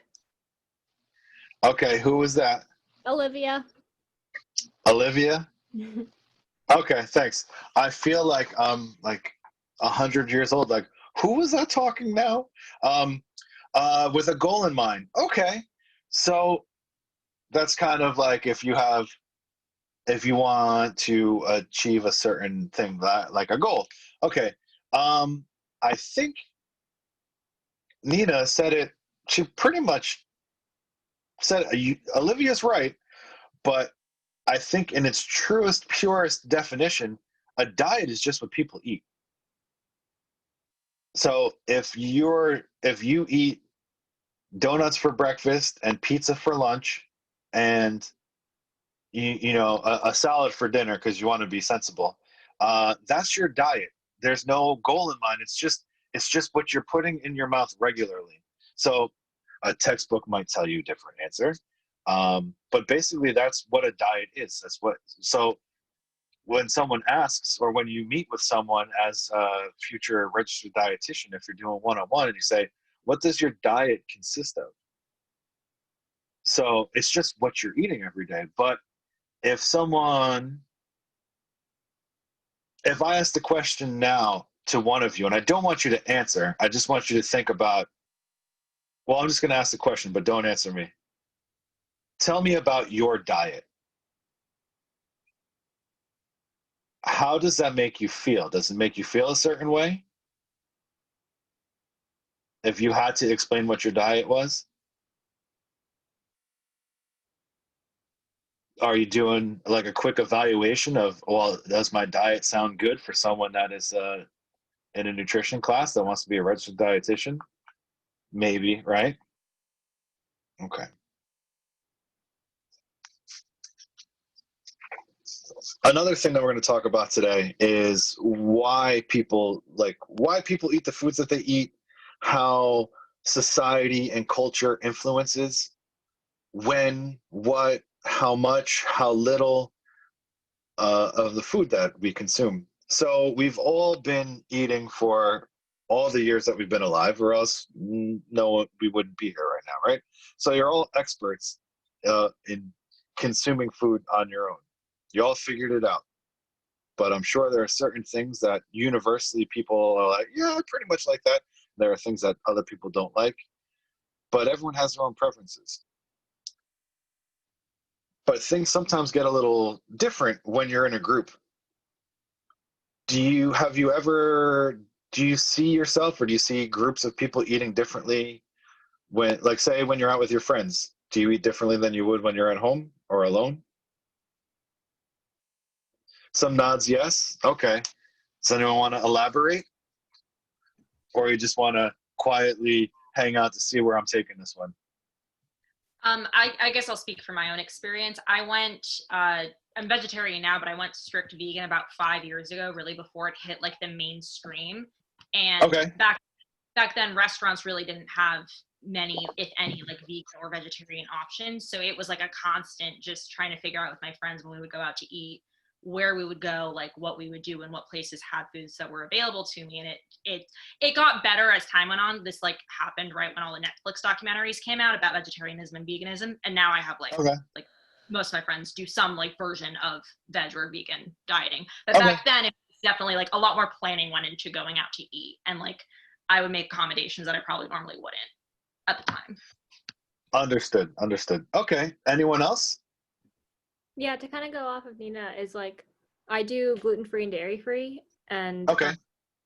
Okay, who was that? Olivia. Olivia? Okay, thanks. I feel like I'm like 100 years old. Like, who was that talking now? Um, with a goal in mind. Okay, so that's kind of like if you want to achieve a certain thing, that like a goal. Okay, I think Nina said it. She pretty much said Olivia's right, but I think in its truest, purest definition, a diet is just what people eat. So if you eat donuts for breakfast and pizza for lunch, and a salad for dinner because you want to be sensible, that's your diet. There's no goal in mind. It's just what you're putting in your mouth regularly. So a textbook might tell you a different answer, but basically that's what a diet is. That's what. So when someone asks, or when you meet with someone as a future registered dietitian, if you're doing one-on-one, and you say, what does your diet consist of? So it's just what you're eating every day. But if I ask the question now to one of you, and I don't want you to answer, I just want you to think about, well, I'm just going to ask the question, but don't answer me. Tell me about your diet. How does that make you feel? Does it make you feel a certain way? If you had to explain what your diet was? Are you doing like a quick evaluation of, well, does my diet sound good for someone that is in a nutrition class that wants to be a registered dietitian? Maybe, right? Okay. Another thing that we're going to talk about today is why people eat the foods that they eat, how society and culture influences when, what, how much, how little of the food that we consume. So we've all been eating for all the years that we've been alive, or else no, we wouldn't be here right now, right? So you're all experts in consuming food on your own. You all figured it out. But I'm sure there are certain things that universally people are like, yeah, I pretty much like that. There are things that other people don't like, but everyone has their own preferences. But things sometimes get a little different when you're in a group. Do you see yourself, or do you see groups of people eating differently when, like, say, when you're out with your friends? Do you eat differently than you would when you're at home or alone? Some nods, yes. Okay. Does anyone want to elaborate? Or you just want to quietly hang out to see where I'm taking this one? I guess I'll speak from my own experience. I'm vegetarian now, but I went strict vegan about 5 years ago, really before it hit like the mainstream. And Okay. back then, restaurants really didn't have many, if any, like vegan or vegetarian options. So it was like a constant just trying to figure out with my friends when we would go out to eat, where we would go, like what we would do, and what places had foods that were available to me. And it got better as time went on. This like happened right when all the Netflix documentaries came out about vegetarianism and veganism, and now I have like most of my friends do some like version of veg or vegan dieting. But back then it was definitely like a lot more planning went into going out to eat, and like I would make accommodations that I probably normally wouldn't at the time. Understood. Okay. Anyone else? Yeah, to kind of go off of Nina is like, I do gluten-free and dairy-free, and Okay.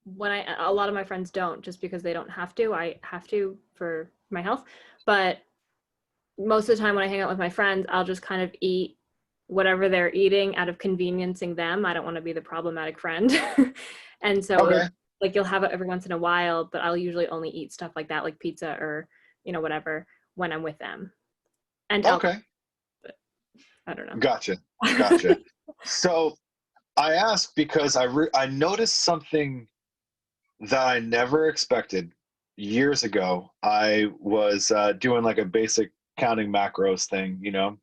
a lot of my friends don't, just because they don't have to. I have to for my health, but most of the time when I hang out with my friends, I'll just kind of eat whatever they're eating out of conveniencing them. I don't want to be the problematic friend. And so like you'll have it every once in a while, but I'll usually only eat stuff like that, like pizza or, whatever, when I'm with them. And okay. I don't know. Gotcha. So I asked because I noticed something that I never expected years ago. I was doing like a basic counting macros thing, you know.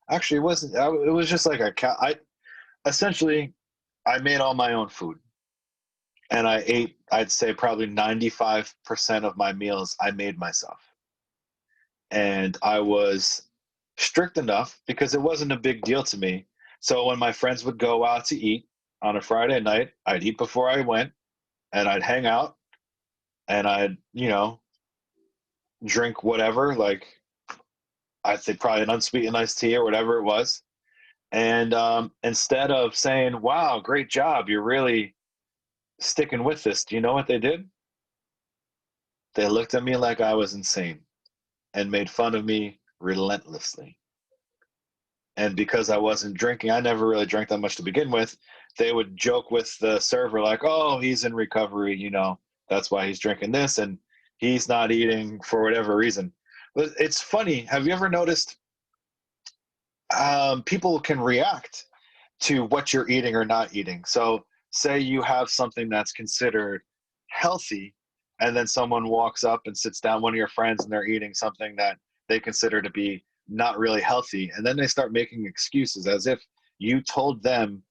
Actually, it wasn't. It was just like essentially I made all my own food, and I ate. I'd say probably 95% of my meals I made myself, and I was strict enough because it wasn't a big deal to me. So when my friends would go out to eat on a Friday night, I'd eat before I went, and I'd hang out, and I'd, you know, drink whatever, like I'd say probably an unsweetened iced tea or whatever it was. And instead of saying, wow, great job, you're really sticking with this, do you know what they did? They looked at me like I was insane and made fun of me relentlessly. And because I wasn't drinking, I never really drank that much to begin with. They would joke with the server like, oh, he's in recovery, you know, that's why he's drinking this, and he's not eating for whatever reason. But it's funny. Have you ever noticed people can react to what you're eating or not eating? So say you have something that's considered healthy, and then someone walks up and sits down, one of your friends, and they're eating something that they consider to be not really healthy, and then they start making excuses as if you told them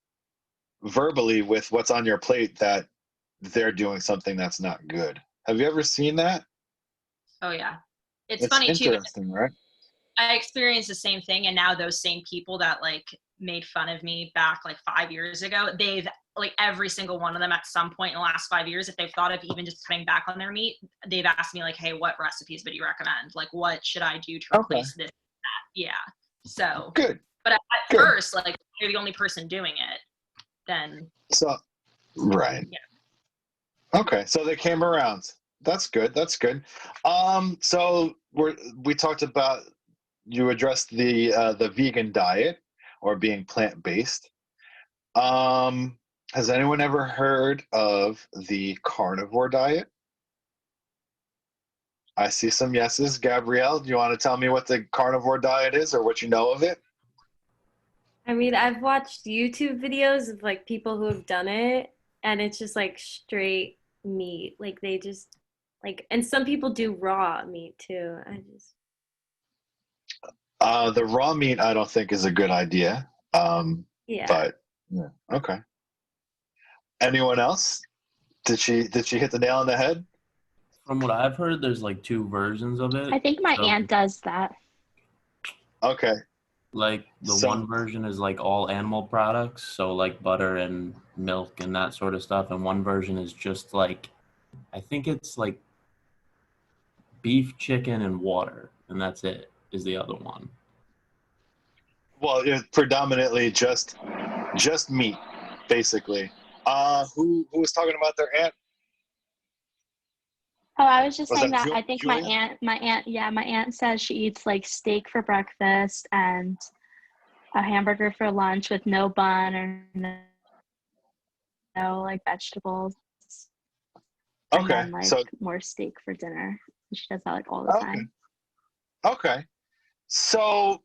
verbally with what's on your plate that they're doing something that's not good. Have you ever seen that? Oh yeah. It's It's funny too. interesting, right? I experienced the same thing, and now those same people that like made fun of me back like 5 years ago, they've like every single one of them at some point in the last 5 years, if they've thought of even just cutting back on their meat, they've asked me like, hey, what recipes would you recommend? Like, what should I do to replace this, that? Yeah. So Good. But at Good. first, like, you're the only person doing it, then So right. Yeah. Okay, so they came around. That's good. That's good. So we talked about, you addressed the vegan diet or being plant-based. Has anyone ever heard of the carnivore diet? I see some yeses. Gabrielle, do you want to tell me what the carnivore diet is or what you know of it? I mean, I've watched YouTube videos of like people who have done it, and it's just like straight meat. Like they just like, and some people do raw meat too. The raw meat I don't think is a good idea. Yeah. But yeah, okay. Anyone else? Did she hit the nail on the head? From what I've heard, there's like two versions of it. I think my So, aunt does that. Okay. like the So- one version is like all animal products, so like butter and milk and that sort of stuff, and one version is just like, I think it's like beef, chicken, and water, and that's it, is the other one. Well, it's predominantly just meat, basically. Who was talking about their aunt? Oh, I was just Was saying that that I think Julia? my aunt says she eats like steak for breakfast and a hamburger for lunch with no bun or no like vegetables. And Okay, then like so more steak for dinner. She does that like all the time. okay. So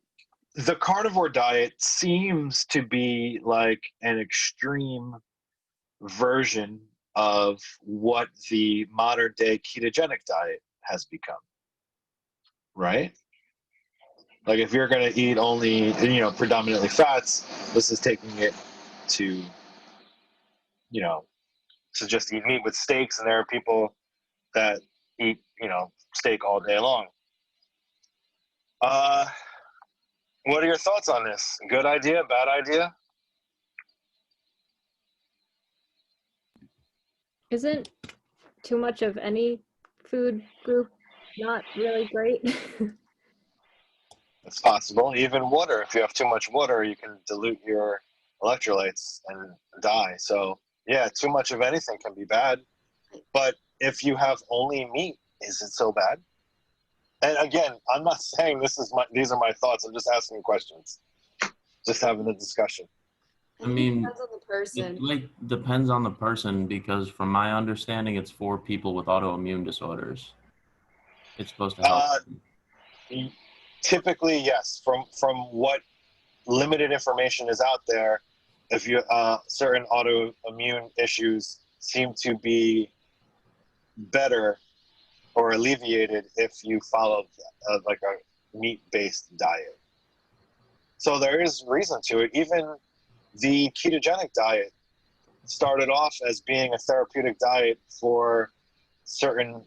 the carnivore diet seems to be like an extreme version of what the modern day ketogenic diet has become, right? Like if you're going to eat only, you know, predominantly fats, this is taking it to, you know, to just eat meat with steaks, and there are people that eat, you know, steak all day long. What are your thoughts on this? Good idea, bad idea? Isn't too much of any food group not really great? It's possible. Even water, if you have too much water, you can dilute your electrolytes and die. So yeah, too much of anything can be bad. But if you have only meat, is it so bad? And again, I'm not saying these are my thoughts. I'm just asking questions. Just having a discussion. I mean, Depends on the person. it like depends on the person, because from my understanding, it's for people with autoimmune disorders. It's supposed to help. Typically, yes. From what limited information is out there, if you certain autoimmune issues seem to be better or alleviated if you follow like a meat-based diet. So there is reason to it. Even the ketogenic diet started off as being a therapeutic diet for certain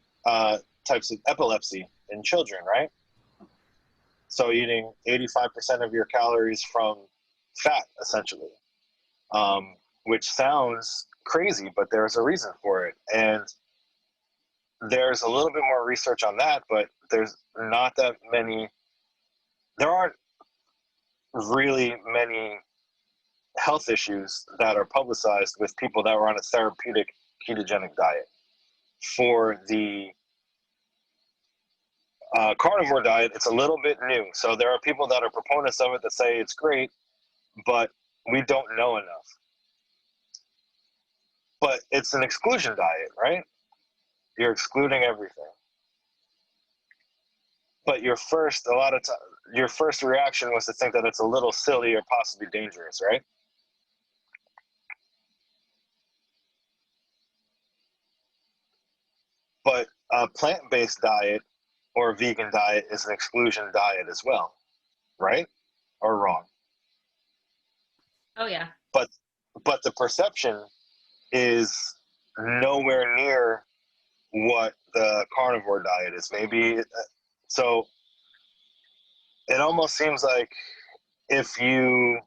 types of epilepsy in children, right? So eating 85% of your calories from fat, essentially, which sounds crazy, but there's a reason for it. And there's a little bit more research on that, but there's not that many, there aren't really many health issues that are publicized with people that were on a therapeutic ketogenic diet. For the carnivore diet, it's a little bit new. So there are people that are proponents of it that say it's great, but we don't know enough. But it's an exclusion diet, right? You're excluding everything. But your first reaction was to think that it's a little silly or possibly dangerous, right? But a plant-based diet or a vegan diet is an exclusion diet as well, right? Or wrong? Oh yeah. But the perception is nowhere near what the carnivore diet is. Maybe so. It almost seems like if you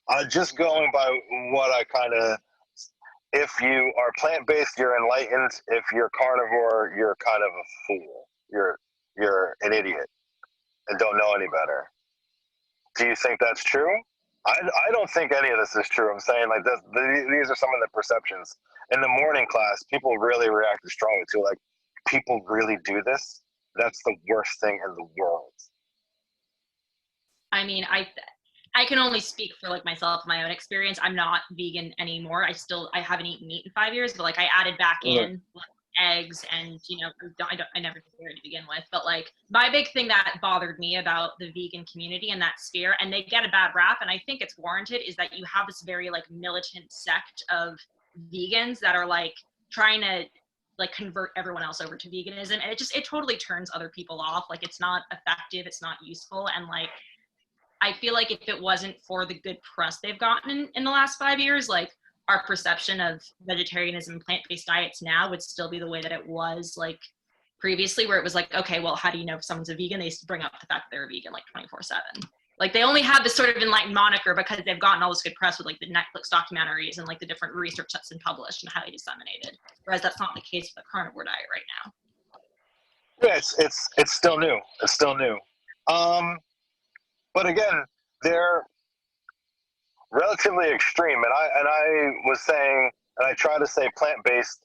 are just going by what I kind of, if you are plant-based, you're enlightened. If you're carnivore, you're kind of a fool. You're an idiot and don't know any better. Do you think that's true? I don't think any of this is true. I'm saying like this, these are some of the perceptions. In the morning class, people really reacted strongly to like, people really do this? That's the worst thing in the world. I mean, I can only speak for like myself, my own experience. I'm not vegan anymore. I haven't eaten meat in 5 years, but like I added back in like, eggs and, you know, I never did dairy to begin with, but like my big thing that bothered me about the vegan community and that sphere, and they get a bad rap, and I think it's warranted, is that you have this very like militant sect of vegans that are like trying to like convert everyone else over to veganism, and it totally turns other people off. Like it's not effective, it's not useful, and like I feel like if it wasn't for the good press they've gotten in the last 5 years, like our perception of vegetarianism and plant-based diets now would still be the way that it was like previously, where it was like, okay, well, how do you know if someone's a vegan? They bring up the fact that they're a vegan like 24/7. Like they only have this sort of enlightened moniker because they've gotten all this good press with like the Netflix documentaries and like the different research that's been published and highly disseminated. Whereas that's not the case with the carnivore diet right now. Yeah, it's still new. It's still new. But again, they're relatively extreme, and I was saying, and I try to say plant-based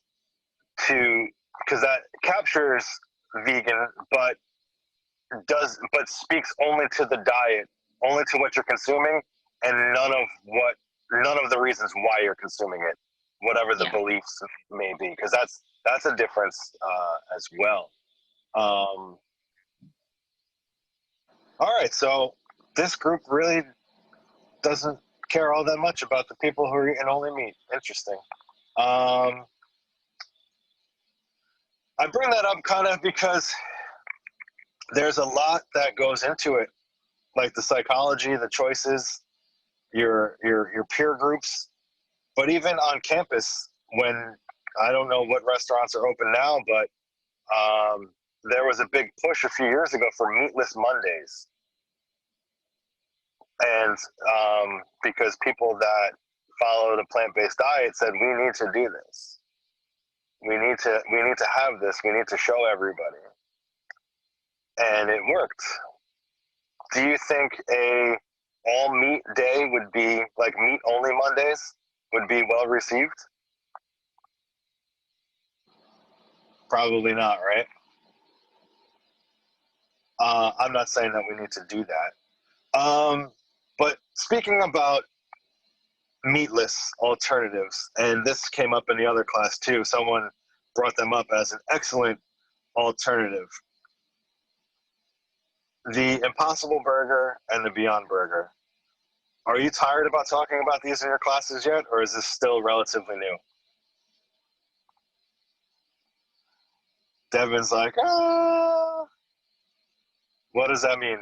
because that captures vegan, but speaks only to the diet, only to what you're consuming, and none of the reasons why you're consuming it, whatever the beliefs may be, because that's a difference as well. All right, so this group really doesn't care all that much about the people who are eating only meat. Interesting. I bring that up kind of because there's a lot that goes into it, like the psychology, the choices, your peer groups, but even on campus, when I don't know what restaurants are open now, but there was a big push a few years ago for meatless Mondays. And because people that follow the plant-based diet said, we need to do this. We need to have this. We need to show everybody. And it worked. Do you think a all meat day would be like meat only Mondays would be well received? Probably not, right? I'm not saying that we need to do that. But speaking about meatless alternatives, and this came up in the other class too, someone brought them up as an excellent alternative. The Impossible Burger and the Beyond Burger. Are you tired about talking about these in your classes yet, or is this still relatively new? Devin's like, ah. What does that mean?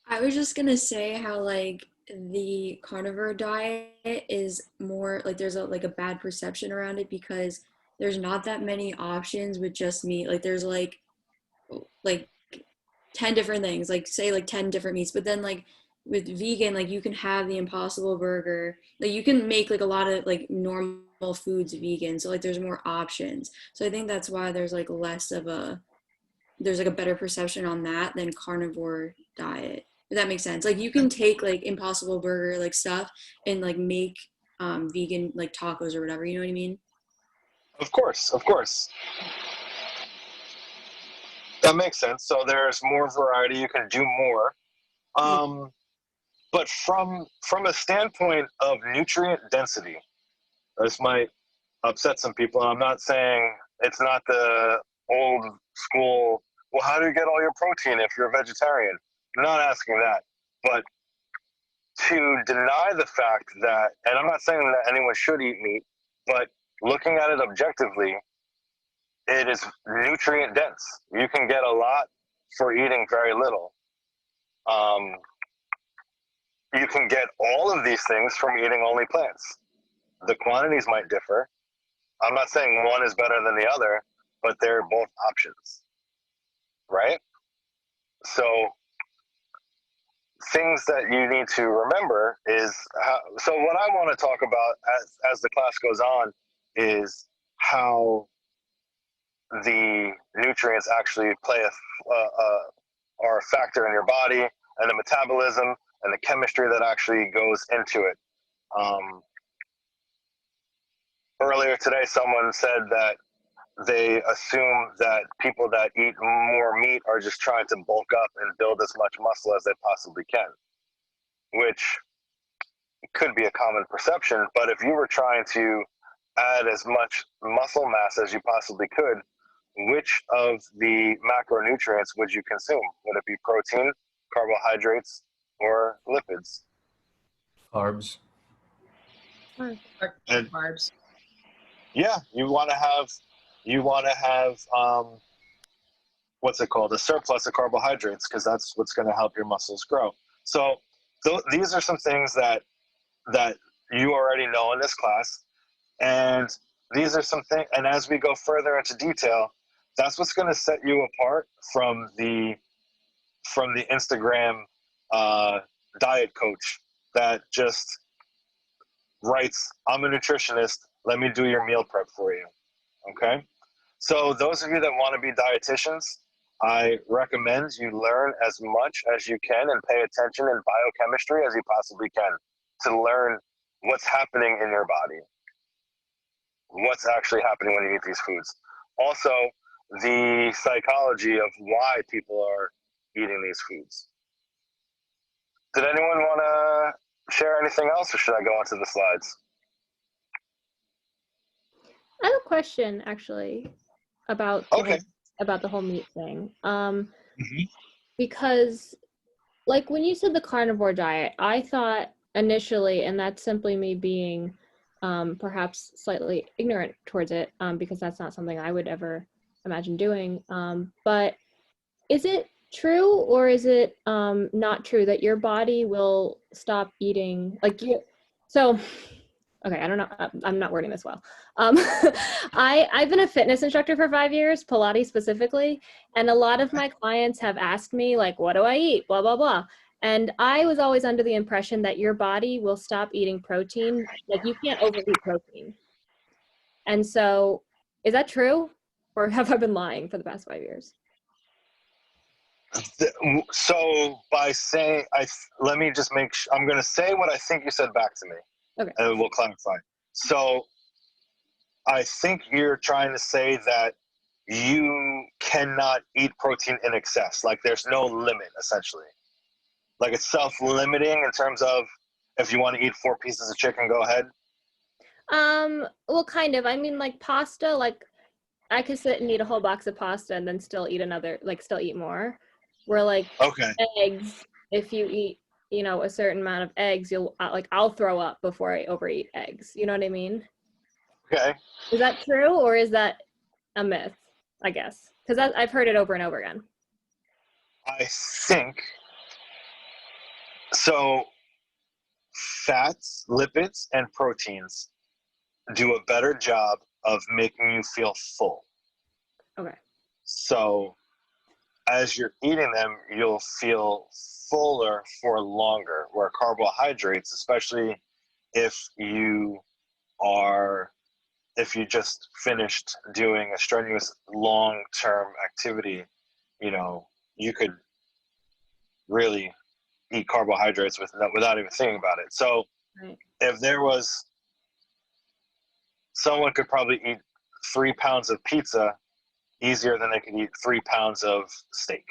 I was just gonna say how like the carnivore diet is more like there's a bad perception around it because there's not that many options with just meat. Like there's like 10 different things, like say like 10 different meats, but then like with vegan, like you can have the Impossible Burger. Like you can make like a lot of like normal foods vegan. So like there's more options. So I think that's why there's like a better perception on that than carnivore diet. If that makes sense. Like you can take like Impossible Burger like stuff and like make vegan like tacos or whatever. You know what I mean? Of course, of course. That makes sense. So there's more variety. You can do more. But from a standpoint of nutrient density, this might upset some people. I'm not saying it's not the old school, well, how do you get all your protein if you're a vegetarian? I'm not asking that. But to deny the fact that, and I'm not saying that anyone should eat meat, but looking at it objectively, it is nutrient dense. You can get a lot for eating very little. You can get all of these things from eating only plants. The quantities might differ. I'm not saying one is better than the other, but they're both options, right? So things that you need to remember is so what I want to talk about as the class goes on is how the nutrients actually play are a factor in your body, and the metabolism and the chemistry that actually goes into it. Earlier today, someone said that they assume that people that eat more meat are just trying to bulk up and build as much muscle as they possibly can, which could be a common perception. But if you were trying to add as much muscle mass as you possibly could, which of the macronutrients would you consume? Would it be protein, carbohydrates, or lipids? Carbs. And Carbs. yeah, you want to have what's it called, a surplus of carbohydrates, because that's what's going to help your muscles grow. So these are some things that you already know in this class, and these are some things. And as we go further into detail, that's what's going to set you apart from the Instagram diet coach that just writes, "I'm a nutritionist. Let me do your meal prep for you." Okay. So those of you that want to be dietitians, I recommend you learn as much as you can and pay attention in biochemistry as you possibly can to learn what's happening in your body, what's actually happening when you eat these foods. Also, the psychology of why people are eating these foods. Did anyone want to share anything else, or should I go on to the slides? I have a question actually about the whole meat thing. Because like when you said the carnivore diet, I thought initially, and that's simply me being perhaps slightly ignorant towards it, because that's not something I would ever imagine doing. But is it true, or is it not true that your body will stop eating okay, I don't know. I'm not wording this well. I've been a fitness instructor for 5 years, Pilates specifically, and a lot of my clients have asked me, like, what do I eat? Blah, blah, blah. And I was always under the impression that your body will stop eating protein. Like, you can't overeat protein. And so, is that true? Or have I been lying for the past 5 years? So by saying, let me just make sure, I'm going to say what I think you said back to me. Okay. And we'll clarify. So I think you're trying to say that you cannot eat protein in excess. Like there's no limit, essentially. Like it's self-limiting in terms of if you want to eat 4 pieces of chicken, go ahead. Well, kind of. I mean, like pasta, like I could sit and eat a whole box of pasta and then still eat another, like still eat more. Where like eggs, if you eat, you know, a certain amount of eggs, you'll like I'll throw up before I overeat eggs. You know what I mean? Okay. Is that true, or is that a myth? I guess because I've heard it over and over again. I think so. Fats, lipids, and proteins do a better job of making you feel full. Okay. So as you're eating them, you'll feel fuller for longer, where carbohydrates, especially if you just finished doing a strenuous long-term activity, you know, you could really eat carbohydrates without even thinking about it. So Right. if there was, someone could probably eat 3 pounds of pizza easier than they could eat 3 pounds of steak.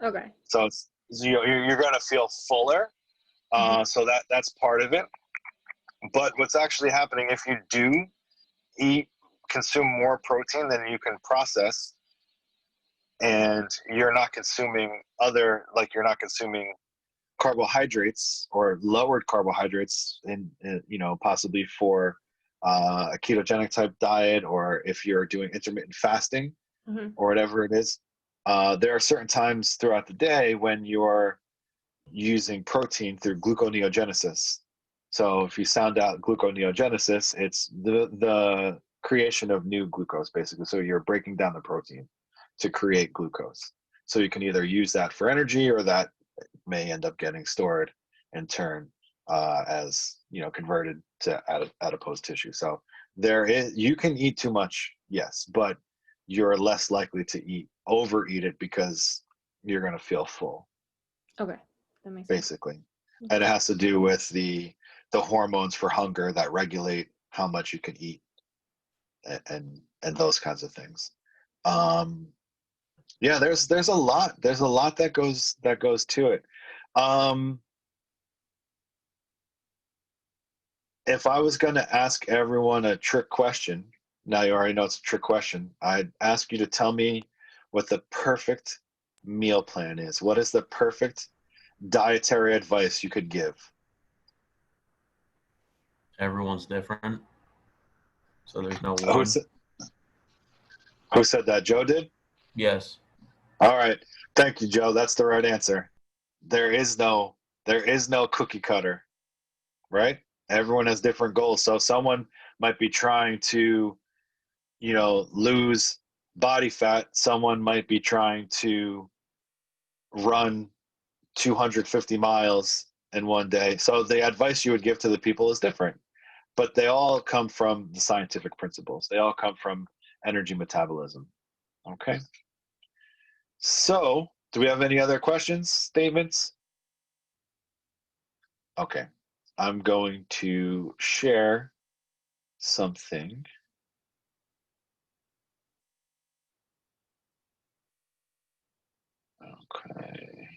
Okay. So it's, you're going to feel fuller. So that's part of it. But what's actually happening, if you do consume more protein than you can process, and you're not consuming you're not consuming carbohydrates or lowered carbohydrates in you know, possibly for a ketogenic type diet, or if you're doing intermittent fasting or whatever it is, there are certain times throughout the day when you're using protein through gluconeogenesis. So if you sound out gluconeogenesis, it's the creation of new glucose, basically. So you're breaking down the protein to create glucose. So you can either use that for energy, or that may end up getting stored and turned as, you know, converted to adipose tissue. So you can eat too much, yes, but you're less likely to overeat it, because you're going to feel full. Okay. That makes sense. Basically. And it has to do with the hormones for hunger that regulate how much you can eat, and those kinds of things. Yeah, there's a lot that goes to it. If I was going to ask everyone a trick question, now you already know it's a trick question, I'd ask you to tell me what the perfect meal plan is. What is the perfect dietary advice you could give? Everyone's different, so there's no one. Who said that? Joe did? Yes. All right. Thank you, Joe. That's the right answer. There is no cookie cutter, right? Everyone has different goals. So someone might be trying to, you know, lose body fat. Someone might be trying to run 250 miles in one day. So the advice you would give to the people is different, but they all come from the scientific principles. They all come from energy metabolism. Okay. So do we have any other questions, statements? Okay. I'm going to share something. Okay.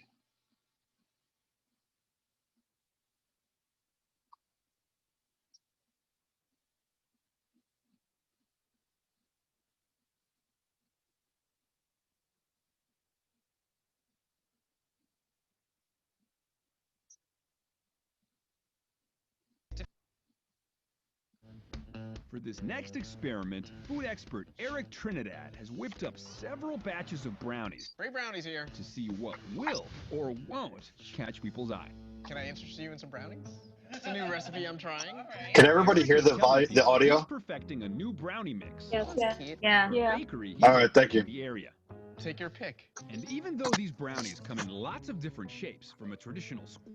For this next experiment, food expert Eric Trinidad has whipped up several batches of brownies. Free brownies here. To see what will or won't catch people's eye. Can I interest you in some brownies? It's a new recipe I'm trying. Can everybody hear the audio? He's perfecting a new brownie mix. Yes. Yeah. Bakery All right, thank you. in the area. Take your pick. And even though these brownies come in lots of different shapes, from a traditional school.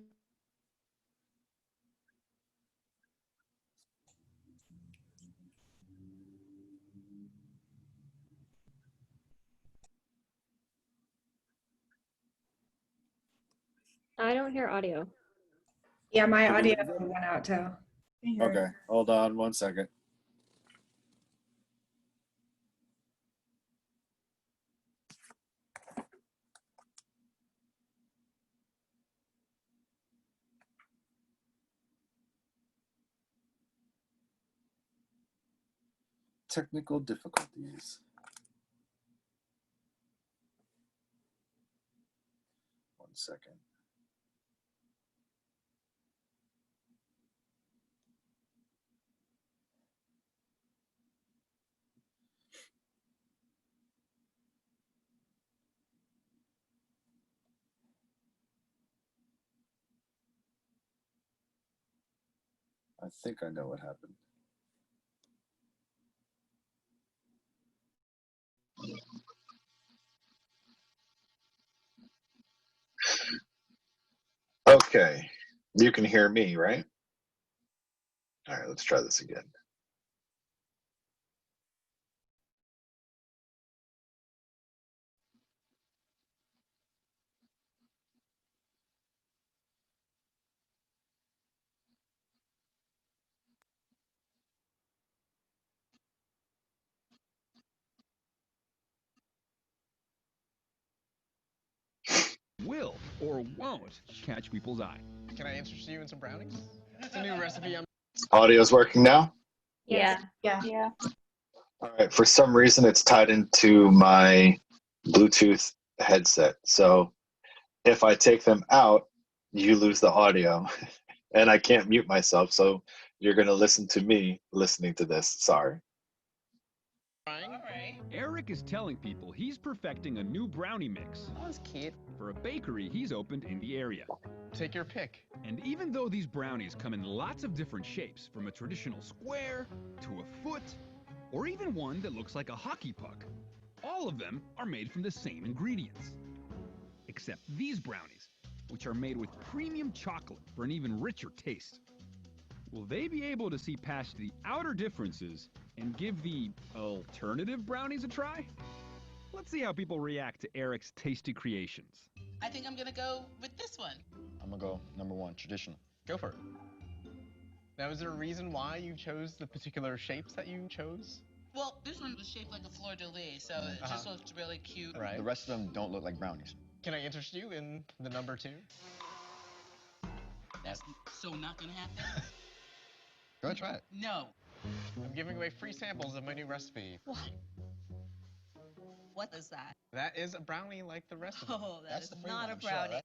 I don't hear audio. Yeah, my audio went out too. Okay, hold on one second. Technical difficulties. One second. I think I know what happened. Okay, you can hear me, right? All right, let's try this again. Will or won't catch people's eye. Can I interest you in some brownies? It's a new recipe. Audio's working now? Yeah. Yeah. Yeah. All right, for some reason it's tied into my Bluetooth headset. So if I take them out, you lose the audio and I can't mute myself. So you're going to listen to me listening to this. Sorry. Eric is telling people he's perfecting a new brownie mix. Oh, that's cute. For a bakery he's opened in the area. Take your pick. And even though these brownies come in lots of different shapes, from a traditional square to a foot, or even one that looks like a hockey puck, all of them are made from the same ingredients. Except these brownies, which are made with premium chocolate for an even richer taste. Will they be able to see past the outer differences and give the alternative brownies a try? Let's see how people react to Eric's tasty creations. I think I'm gonna go with this one. I'm gonna go number 1, traditional. Go for it. Now, is there a reason why you chose the particular shapes that you chose? Well, this one was shaped like a fleur-de-lis, so it just looked really cute. Right. The rest of them don't look like brownies. Can I interest you in the number 2? That's so not gonna happen. Go ahead, try it. No. I'm giving away free samples of my new recipe. What? What is that? That is a brownie like the rest of them. Oh, that is not a brownie.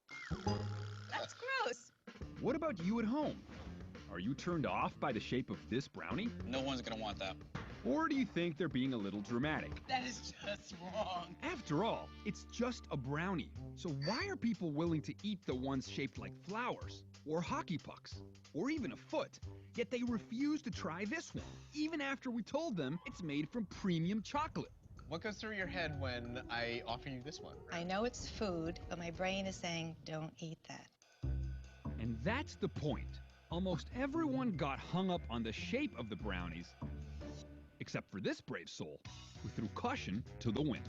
That's gross. What about you at home? Are you turned off by the shape of this brownie? No one's gonna want that. Or do you think they're being a little dramatic? That is just wrong. After all, it's just a brownie. So why are people willing to eat the ones shaped like flowers, or hockey pucks, or even a foot? Yet they refuse to try this one, even after we told them it's made from premium chocolate. What goes through your head when I offer you this one? I know it's food, but my brain is saying, don't eat that. And that's the point. Almost everyone got hung up on the shape of the brownies, except for this brave soul, who threw caution to the wind.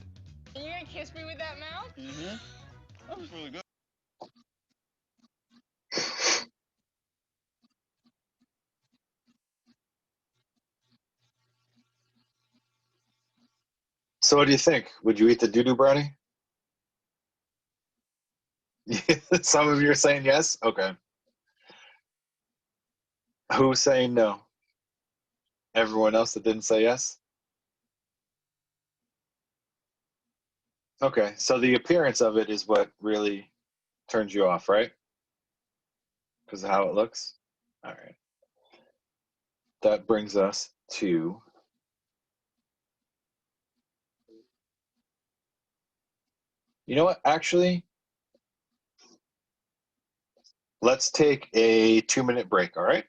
Are you gonna kiss me with that mouth? Mm-hmm. That was really good. So what do you think? Would you eat the doo-doo brownie? Some of you are saying yes? Okay. Who's saying no? Everyone else that didn't say yes? Okay, so the appearance of it is what really turns you off, right? Because of how it looks? All right. That brings us to you know what? Actually, let's take a 2-minute break, all right?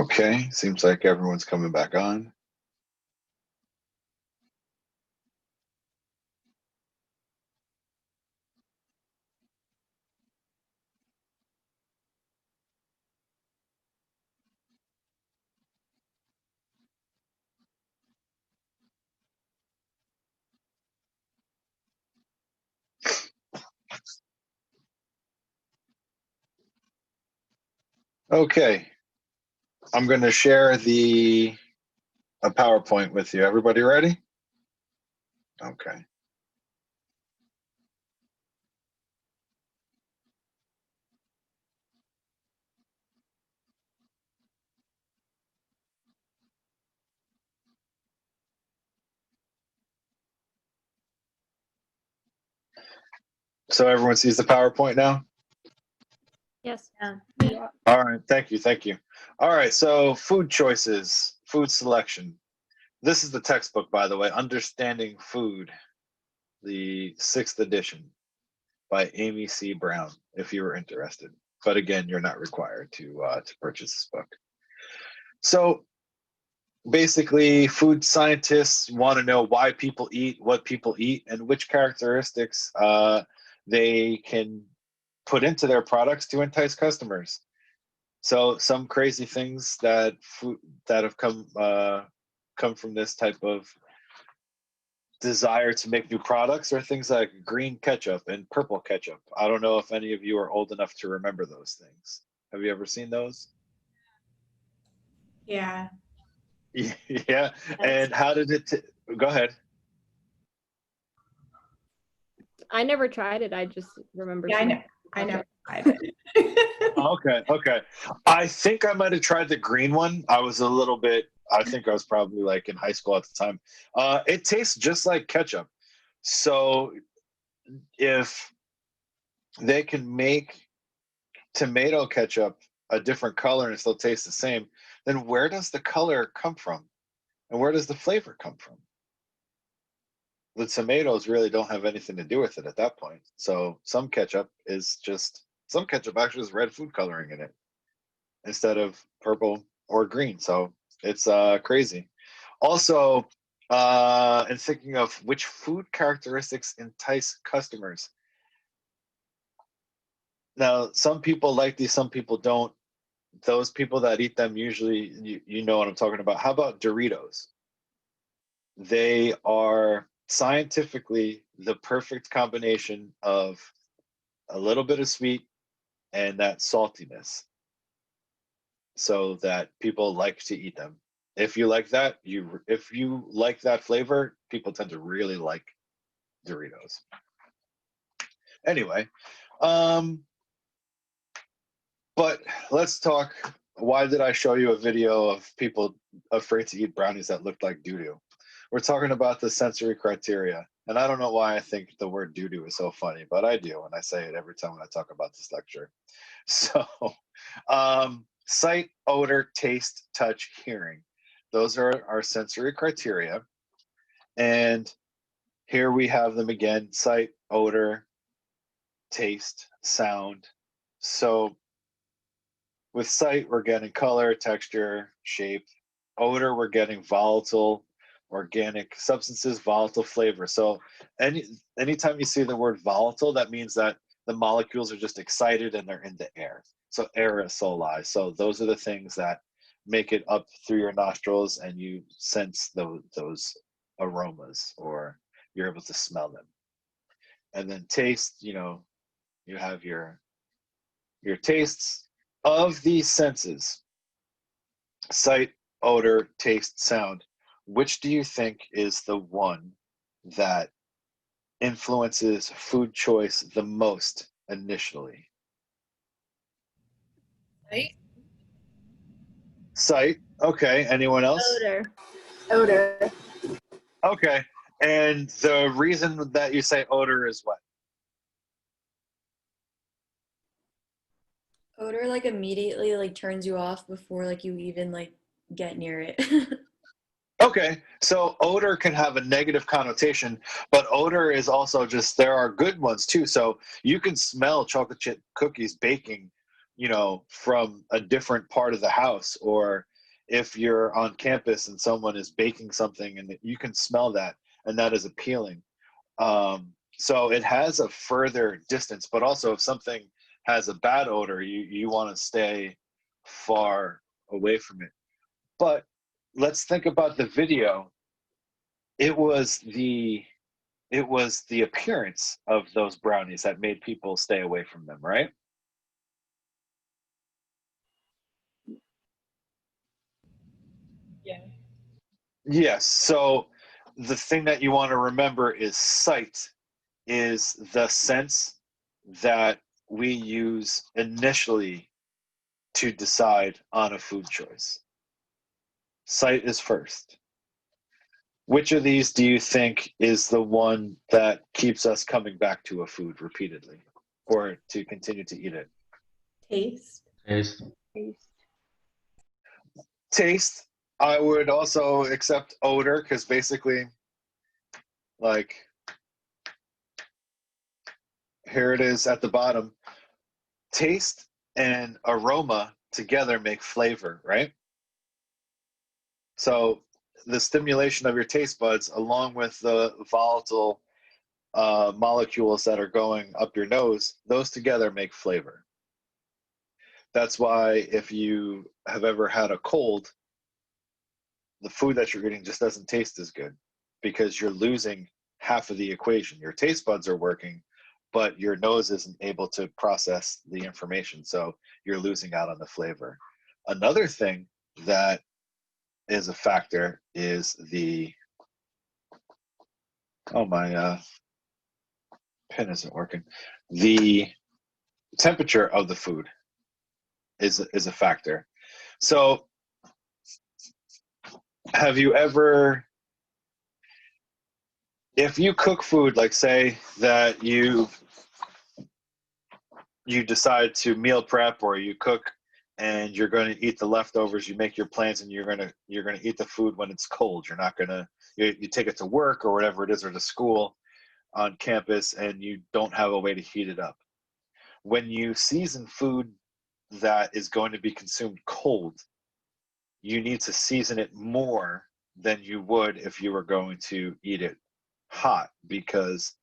Okay, seems like everyone's coming back on. Okay, I'm going to share a PowerPoint with you. Everybody ready? Okay. So everyone sees the PowerPoint now? Yes. Yeah. All right, thank you, thank you. All right, so food choices, food selection. This is the textbook, by the way, Understanding Food, the 6th edition by Amy C. Brown, if you were interested. But again, you're not required to purchase this book. So basically, food scientists want to know why people eat, what people eat, and which characteristics they can put into their products to entice customers. So some crazy things that have come from this type of desire to make new products are things like green ketchup and purple ketchup. I don't know if any of you are old enough to remember those things. Have you ever seen those? Yeah. Yeah. And how did it? Go ahead. I never tried it. I just remember. Yeah, seeing I never tried it. Okay, okay. I think I might have tried the green one. I was a little bit, I think I was probably like in high school at the time. It tastes just like ketchup. So if they can make tomato ketchup a different color and it still tastes the same, then where does the color come from? And where does the flavor come from? The tomatoes really don't have anything to do with it at that point. So some ketchup actually has red food coloring in it instead of purple or green. So it's crazy. Also, in thinking of which food characteristics entice customers. Now, some people like these, some people don't. Those people that eat them usually, you know what I'm talking about. How about Doritos? They are scientifically the perfect combination of a little bit of sweet and that saltiness, so that people like to eat them. If you like that, if you like that flavor, people tend to really like Doritos. Anyway, but let's talk. Why did I show you a video of people afraid to eat brownies that looked like doo-doo? We're talking about the sensory criteria. And I don't know why I think the word doo-doo is so funny, but I do, and I say it every time when I talk about this lecture. So, sight, odor, taste, touch, hearing. Those are our sensory criteria. And here we have them again: sight, odor, taste, sound. So with sight, we're getting color, texture, shape. Odor, we're getting volatile, organic substances, volatile flavor. So anytime you see the word volatile, that means that the molecules are just excited and they're in the air. So aerosoli. So those are the things that make it up through your nostrils and you sense those aromas, or you're able to smell them. And then taste, you have your tastes of these senses: sight, odor, taste, sound. Which do you think is the one that influences food choice the most initially? Right? Sight. Okay. Anyone else? Odor. Odor. Okay. And the reason that you say odor is what? Odor like immediately like turns you off before like you even like get near it. Okay, so odor can have a negative connotation, but odor is also just, there are good ones too. So you can smell chocolate chip cookies baking, from a different part of the house, or if you're on campus and someone is baking something and you can smell that, and that is appealing. So it has a further distance, but also if something has a bad odor, you want to stay far away from it. But let's think about the video. It was the appearance of those brownies that made people stay away from them, right? Yeah. Yes. So the thing that you want to remember is sight is the sense that we use initially to decide on a food choice. Sight is first. Which of these do you think is the one that keeps us coming back to a food repeatedly or to continue to eat it? Taste. Taste. Taste. I would also accept odor because basically, like, here it is at the bottom. Taste and aroma together make flavor, right? So the stimulation of your taste buds along with the volatile molecules that are going up your nose, those together make flavor. That's why if you have ever had a cold, the food that you're eating just doesn't taste as good because you're losing half of the equation. Your taste buds are working, but your nose isn't able to process the information. So you're losing out on the flavor. Another thing that is a factor is the, oh, my pen isn't working. The temperature of the food is a factor. So have you ever, if you cook food, like say that you decide to meal prep or you cook and you're going to eat the leftovers, you make your plans and you're going to eat the food when it's cold. You're not going to, you take it to work or whatever it is, or to school on campus, and you don't have a way to heat it up. When you season food that is going to be consumed cold, you need to season it more than you would if you were going to eat it hot, because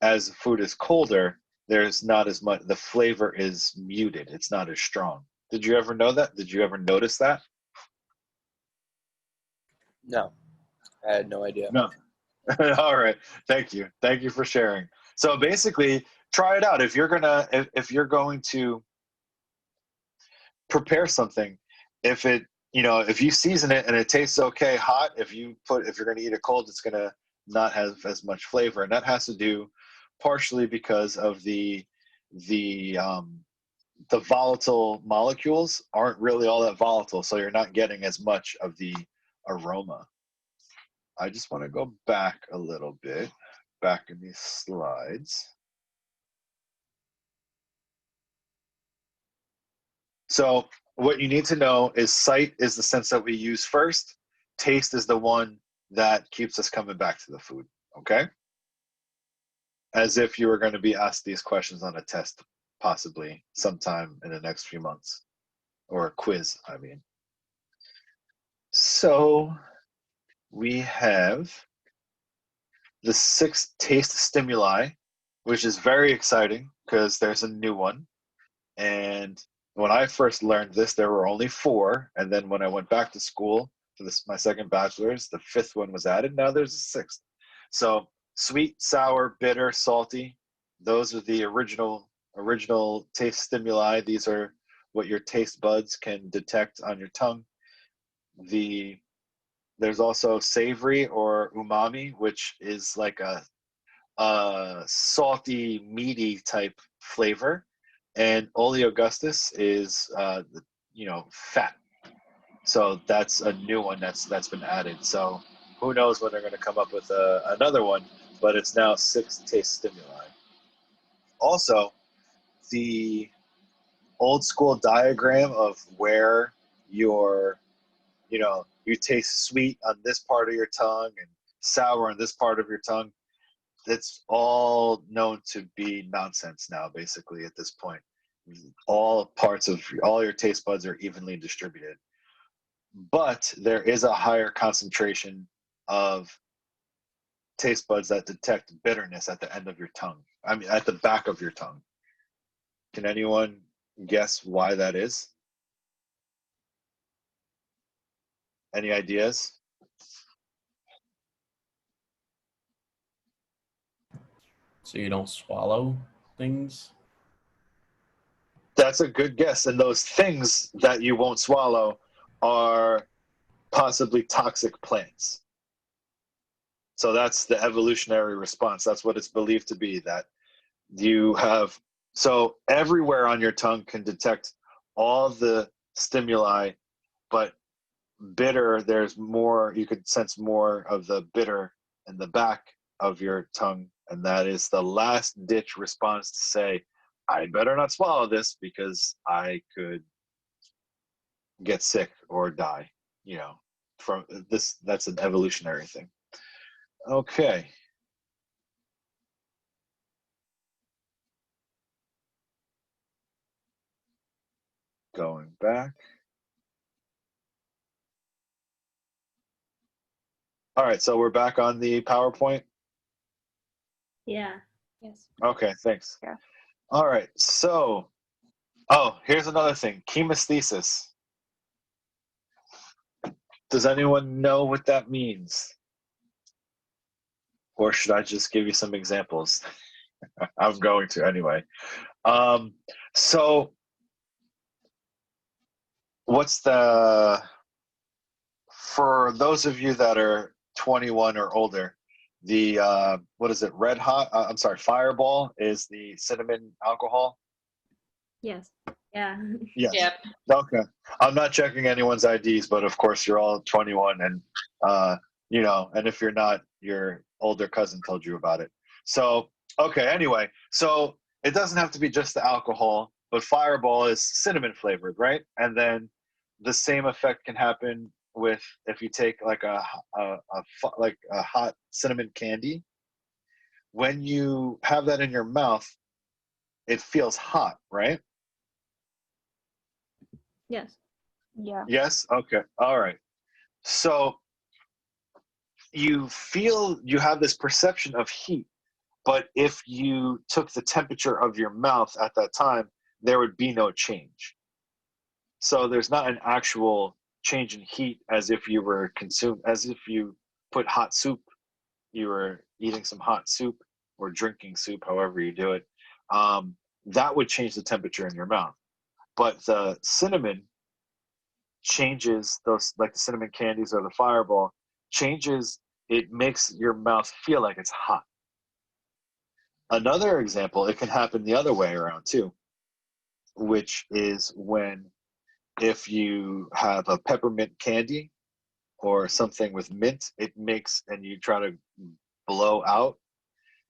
as food is colder, there's not as much, the flavor is muted. It's not as strong. Did you ever know that? Did you ever notice that? No, I had no idea. No. All right. Thank you. Thank you for sharing. So basically, try it out. If you're going to prepare something, if you season it and it tastes okay hot, if you're going to eat it cold, it's going to not have as much flavor, and that has to do partially because of the volatile molecules aren't really all that volatile, so you're not getting as much of the aroma. I just want to go back a little bit, back in these slides. So what you need to know is sight is the sense that we use first. Taste is the one that keeps us coming back to the food, okay? As if you were going to be asked these questions on a test, possibly sometime in the next few months, or a quiz, I mean. So we have the 6 taste stimuli, which is very exciting because there's a new one. And when I first learned this, there were only 4. And then when I went back to school for my second bachelor's, the 5th one was added. Now there's a 6th. So sweet, sour, bitter, salty, those are the original taste stimuli. These are what your taste buds can detect on your tongue. There's also savory or umami, which is like a salty, meaty type flavor, and oleogustus is fat. So that's a new one that's been added. So who knows when they're going to come up with another one, but it's now 6 taste stimuli. Also, the old school diagram of where you taste sweet on this part of your tongue and sour on this part of your tongue, it's all known to be nonsense now, basically, at this point. All parts of all your taste buds are evenly distributed. but there is a higher concentration of taste buds that detect bitterness at the end of your tongue. I mean, at the back of your tongue. Can anyone guess why that is? Any ideas? So you don't swallow things? That's a good guess. And those things that you won't swallow are possibly toxic plants. So that's the evolutionary response. That's what it's believed to be, that you have. So everywhere on your tongue can detect all the stimuli, but bitter, there's more, you could sense more of the bitter in the back of your tongue. And that is the last ditch response to say, I better not swallow this because I could get sick or die, you know, from this. That's an evolutionary thing. Okay. Going back. All right, so we're back on the PowerPoint. Yeah. Yes. Okay, thanks. Yeah. All right, so, oh, here's another thing, chemesthesis. Does anyone know what that means? Or should I just give you some examples? I'm going to anyway. So what's for those of you that are 21 or older, the, what is it, I'm sorry, Fireball is the cinnamon alcohol? Yes. Yeah. Yes. Yep. Okay. I'm not checking anyone's IDs, but of course you're all 21 and, you know, and if you're not, your older cousin told you about it. So, okay, anyway, so it doesn't have to be just the alcohol, but Fireball is cinnamon flavored, right? And then the same effect can happen with, if you take like like a hot cinnamon candy, when you have that in your mouth, it feels hot, right? Yes. Yeah. Yes? Okay. All right. So you feel, you have this perception of heat, but if you took the temperature of your mouth at that time, there would be no change. So there's not an actual change in heat as if you were consumed, as if you put hot soup, you were eating some hot soup or drinking soup, however you do it. That would change the temperature in your mouth. But the cinnamon changes those, like the cinnamon candies or the Fireball, changes, it makes your mouth feel like it's hot. Another example, it can happen the other way around too, which is when, if you have a peppermint candy or something with mint, it makes, and you try to blow out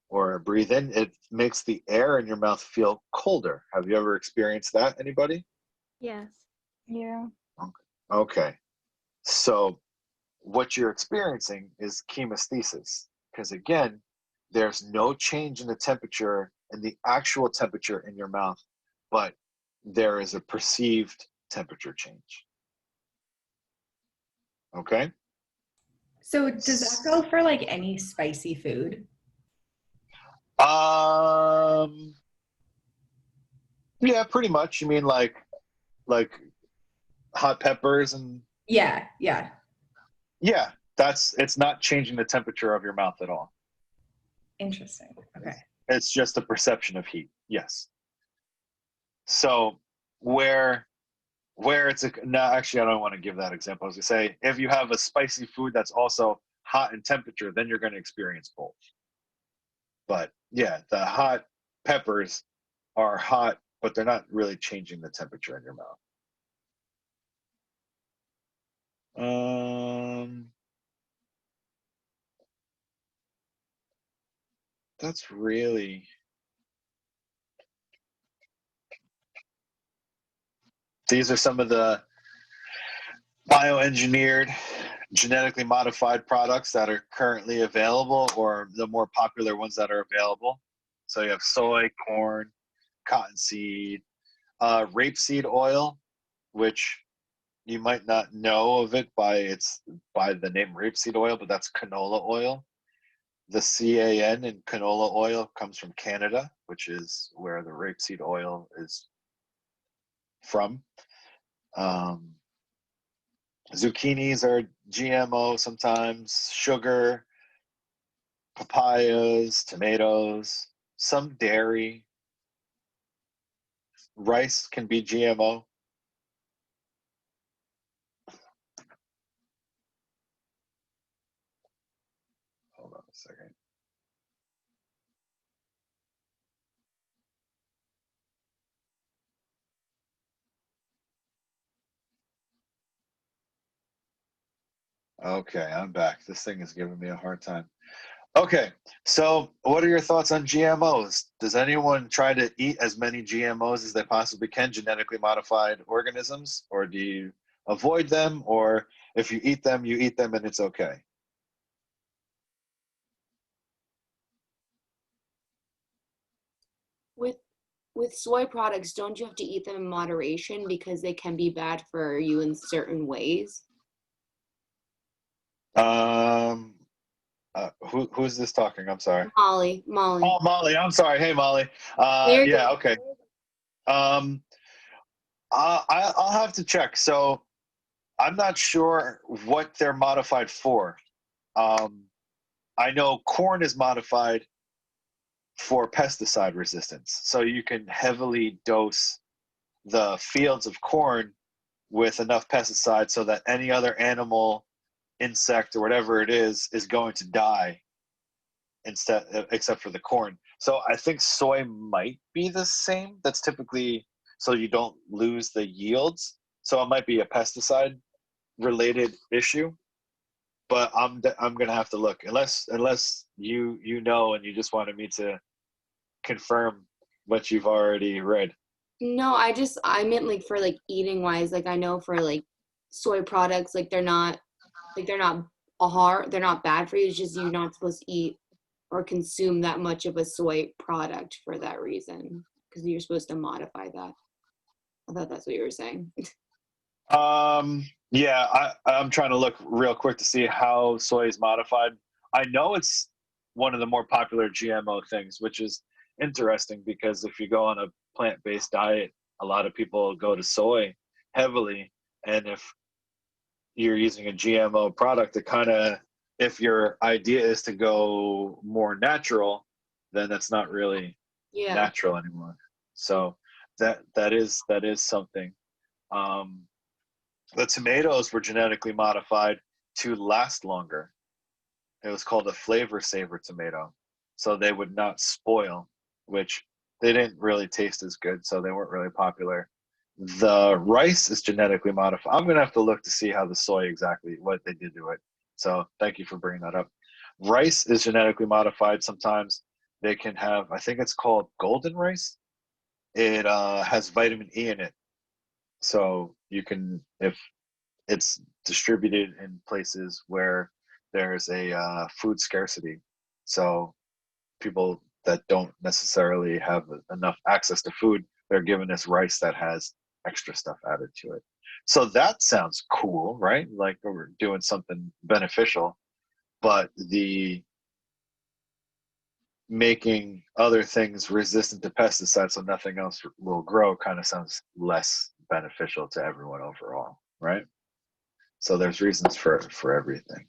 or breathe in, it makes the air in your mouth feel colder. Have you ever experienced that, anybody? Yes. Yeah. Okay. So what you're experiencing is chemesthesis, because again, there's no change in the temperature, in the actual temperature in your mouth, but there is a perceived temperature change. Okay? So does that go for like any spicy food? Yeah, pretty much. You mean like hot peppers and Yeah. yeah, it's not changing the temperature of your mouth at all. Interesting. Okay. It's just a perception of heat. Yes. So where it's a, no, actually I don't want to give that example. I was gonna say, if you have a spicy food that's also hot in temperature, then you're going to experience both. But yeah, the hot peppers are hot, but they're not really changing the temperature in your mouth. That's really, these are some of the bioengineered, genetically modified products that are currently available, or the more popular ones that are available. So you have soy, corn, cottonseed, rapeseed oil, which, you might not know of it by the name rapeseed oil, but that's canola oil. The CAN in canola oil comes from Canada, which is where the rapeseed oil is from. Zucchinis are GMO sometimes, sugar, papayas, tomatoes, some dairy. Rice can be GMO. Hold on a second. Okay, I'm back. This thing is giving me a hard time. Okay, so what are your thoughts on GMOs? Does anyone try to eat as many GMOs as they possibly can, genetically modified organisms, or do you avoid them, or if you eat them and it's okay? With soy products, don't you have to eat them in moderation because they can be bad for you in certain ways? Who's this talking? I'm sorry. Molly. Oh, Molly. I'm sorry. Hey, Molly. You're Yeah. good. Okay. I'll have to check. So I'm not sure what they're modified for. I know corn is modified for pesticide resistance. So you can heavily dose the fields of corn with enough pesticide so that any other animal, insect, or whatever it is going to die except for the corn. So I think soy might be the same. That's typically so you don't lose the yields. So it might be a pesticide related issue, but I'm gonna have to look unless you know and you just wanted me to confirm what you've already read. No, I meant like for like eating wise, like I know for like soy products, like they're not they're not bad for you. It's just you're not supposed to eat or consume that much of a soy product for that reason because you're supposed to modify that. I thought that's what you were saying. Yeah, I'm trying to look real quick to see how soy is modified. I know it's one of the more popular GMO things, which is interesting because if you go on a plant-based diet, a lot of people go to soy heavily. And if you're using a GMO product, it kind of, if your idea is to go more natural, then that's not really natural anymore. So that is something. The tomatoes were genetically modified to last longer. It was called a flavor saver tomato. So they would not spoil, which they didn't really taste as good, so they weren't really popular. The rice is genetically modified. I'm going to have to look to see how the soy exactly, what they did to it. So thank you for bringing that up. Rice is genetically modified sometimes. They can have, I think it's called golden rice. It has vitamin E in it. So you can, if it's distributed in places where there's a food scarcity. So people that don't necessarily have enough access to food, they're given this rice that has extra stuff added to it. So that sounds cool, right? Like we're doing something beneficial, but the making other things resistant to pesticides so nothing else will grow kind of sounds less beneficial to everyone overall, right? So there's reasons for everything.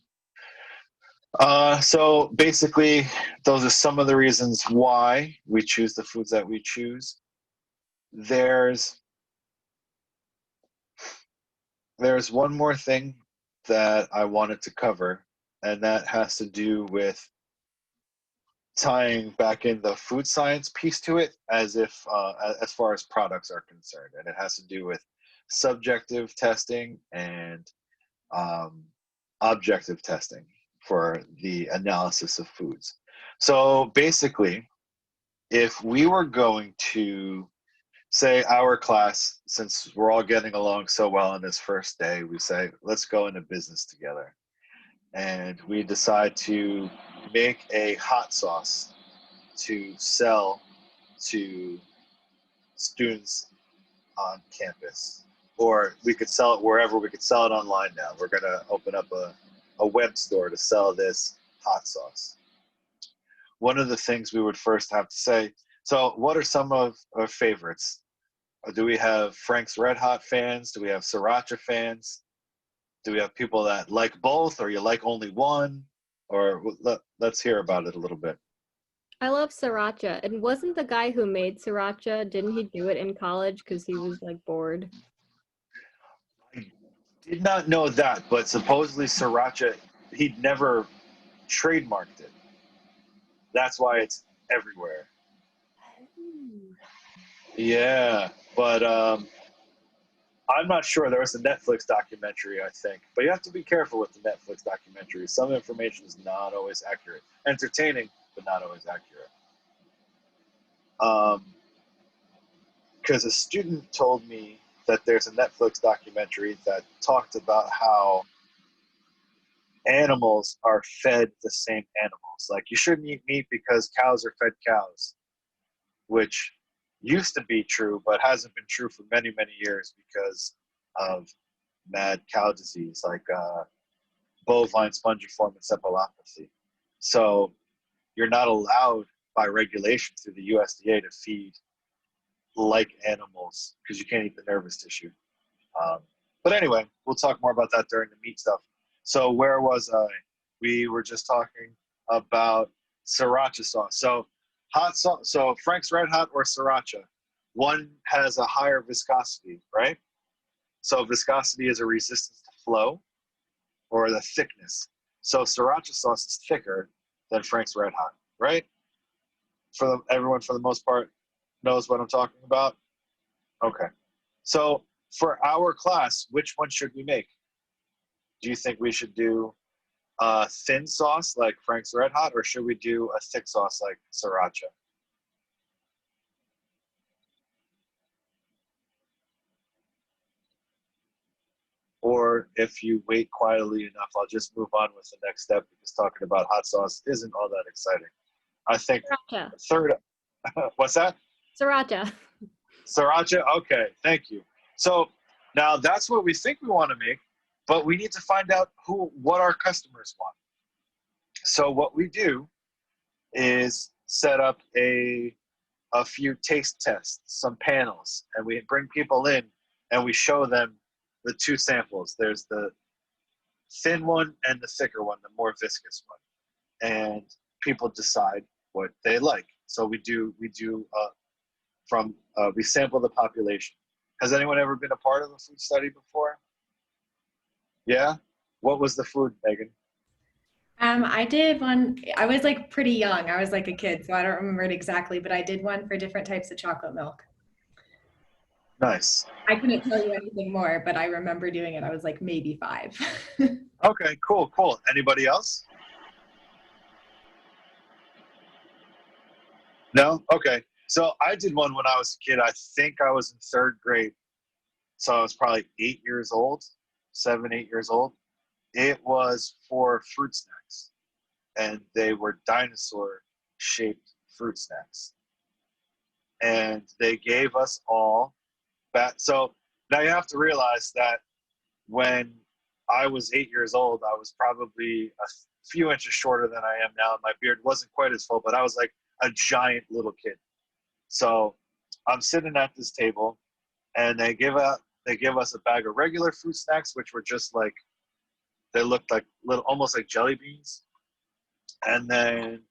So basically, those are some of the reasons why we choose the foods that we choose. There's one more thing that I wanted to cover, and that has to do with tying back in the food science piece to it, as far as products are concerned, and it has to do with subjective testing and objective testing for the analysis of foods. So basically, if we were going to say our class, since we're all getting along so well on this first day, we say, let's go into business together. And we decide to make a hot sauce to sell to students on campus. or we could sell it wherever. We could sell it online now. We're going to open up a web store to sell this hot sauce. One of the things we would first have to say, so what are some of our favorites? Do we have Frank's Red Hot fans? Do we have Sriracha fans? Do we have people that like both, or you like only one? Or let's hear about it a little bit. I love sriracha. And wasn't the guy who made sriracha, didn't he do it in college because he was like bored? Did not know that, but supposedly sriracha, he'd never trademarked it. That's why it's everywhere. Yeah, but I'm not sure. There was a Netflix documentary, I think. But you have to be careful with the Netflix documentary. Some information is not always accurate. Entertaining, but not always accurate. Because a student told me that there's a Netflix documentary that talked about how animals are fed the same animals. Like, you shouldn't eat meat because cows are fed cows, which used to be true, but hasn't been true for many, many years because of mad cow disease, like bovine spongiform encephalopathy. So you're not allowed by regulation through the USDA to feed like animals because you can't eat the nervous tissue. But anyway, we'll talk more about that during the meat stuff. So where was I? We were just talking about sriracha sauce. So hot sauce, so Frank's Red Hot or sriracha, one has a higher viscosity, right? So viscosity is a resistance to flow or the thickness. So sriracha sauce is thicker than Frank's Red Hot, right? Everyone, for the most part, knows what I'm talking about? Okay. So for our class, which one should we make? Do you think we should do a thin sauce like Frank's Red Hot, or should we do a thick sauce like sriracha? Or if you wait quietly enough, I'll just move on with the next step because talking about hot sauce isn't all that exciting. I think Sriracha. third, what's that? Sriracha. Sriracha, okay, thank you. So now that's what we think we want to make, but we need to find out what our customers want. So what we do is set up a few taste tests, some panels, and we bring people in and we show them the two samples. There's the thin one and the thicker one, the more viscous one, and people decide what they like. So we sample the population. Has anyone ever been a part of a food study before? Yeah? What was the food, Megan? I did one. I was like pretty young. I was like a kid, so I don't remember it exactly, but I did one for different types of chocolate milk. Nice. I couldn't tell you anything more, but I remember doing it. I was like maybe 5. Okay, cool. Anybody else? No? Okay. So I did one when I was a kid. I think I was in 3rd grade. So I was probably 8 years old, 7, 8 years old. It was for fruit snacks. And they were dinosaur-shaped fruit snacks. And they gave us all so now you have to realize that when I was 8 years old, I was probably a few inches shorter than I am now. My beard wasn't quite as full, but I was like a giant little kid. So I'm sitting at this table, and they give us a bag of regular fruit snacks, which were just like, they looked like almost like jelly beans, and then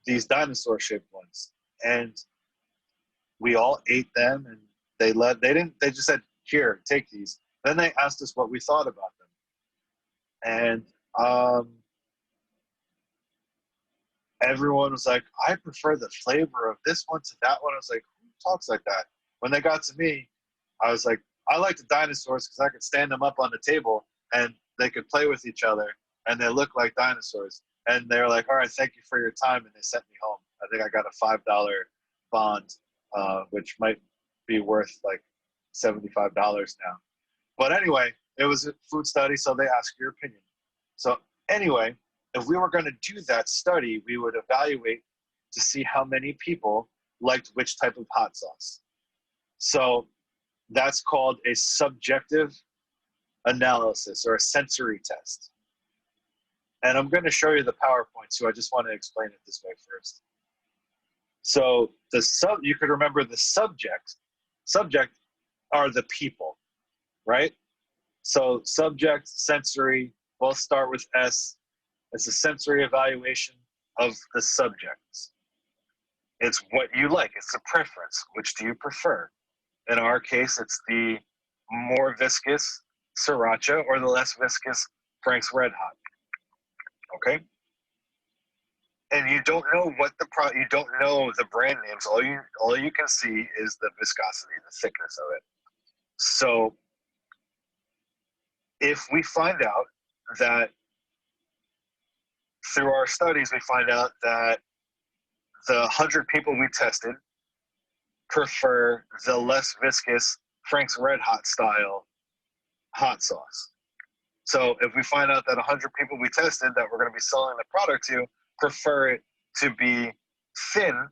these dinosaur-shaped ones, and we all ate them, and they just said, here, take these. Then they asked us what we thought about them. And everyone was like, I prefer the flavor of this one to that one. I was like, who talks like that? When they got to me, I was like, I like the dinosaurs because I could stand them up on the table and they could play with each other and they look like dinosaurs. And they were like, all right, thank you for your time. And they sent me home. I think I got a $5 bond, which might be worth like $75 now. But anyway, it was a food study, so they ask your opinion. So anyway, if we were going to do that study, we would evaluate to see how many people liked which type of hot sauce. So that's called a subjective analysis or a sensory test. And I'm going to show you the PowerPoint, so I just want to explain it this way first. So you could remember the subject are the people, right? So subject, sensory, we'll start with S. It's a sensory evaluation of the subjects. It's what you like, it's a preference. Which do you prefer? In our case, it's the more viscous Sriracha or the less viscous Frank's Red Hot. Okay? And you don't know what you don't know the brand names. All you can see is the viscosity, the thickness of it. So if we find out that through our studies, we find out that the 100 people we tested prefer the less viscous Frank's Red Hot style hot sauce. So if we find out that 100 people we tested that we're going to be selling the product to prefer it to be thin,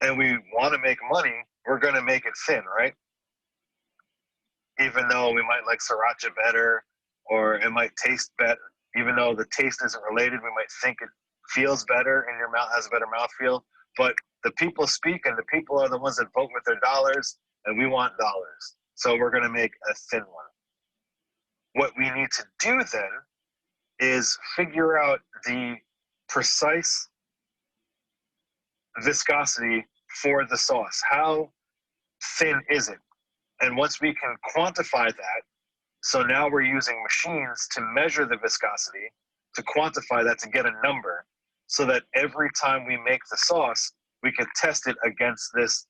and we want to make money, we're going to make it thin, right? Even though we might like Sriracha better, or it might taste better, even though the taste isn't related, we might think it feels better in your mouth, has a better mouthfeel. But the people speak, and the people are the ones that vote with their dollars, and we want dollars. So we're going to make a thin one. What we need to do then is figure out the precise viscosity for the sauce. How thin is it? And once we can quantify that, so now we're using machines to measure the viscosity, to quantify that, to get a number, so that every time we make the sauce, we can test it against this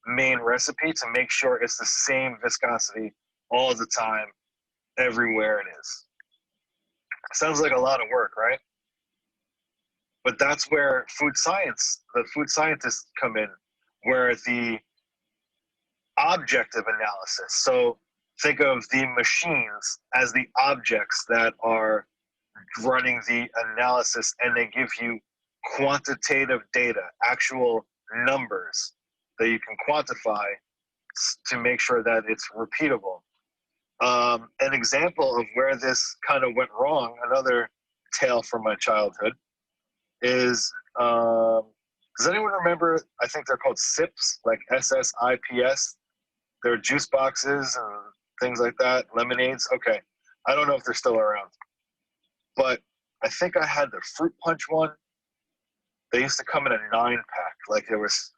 main recipe to make sure it's the same viscosity all the time, everywhere it is. Sounds like a lot of work, right? But that's where the food scientists come in, where the objective analysis. So think of the machines as the objects that are running the analysis, and they give you quantitative data, actual numbers that you can quantify to make sure that it's repeatable. An example of where this kind of went wrong, another tale from my childhood, is does anyone remember, I think they're called SIPs, like SSIPS? They're juice boxes and things like that, lemonades. Okay, I don't know if they're still around, but I think I had the fruit punch one. They used to come in a 9-pack, like there was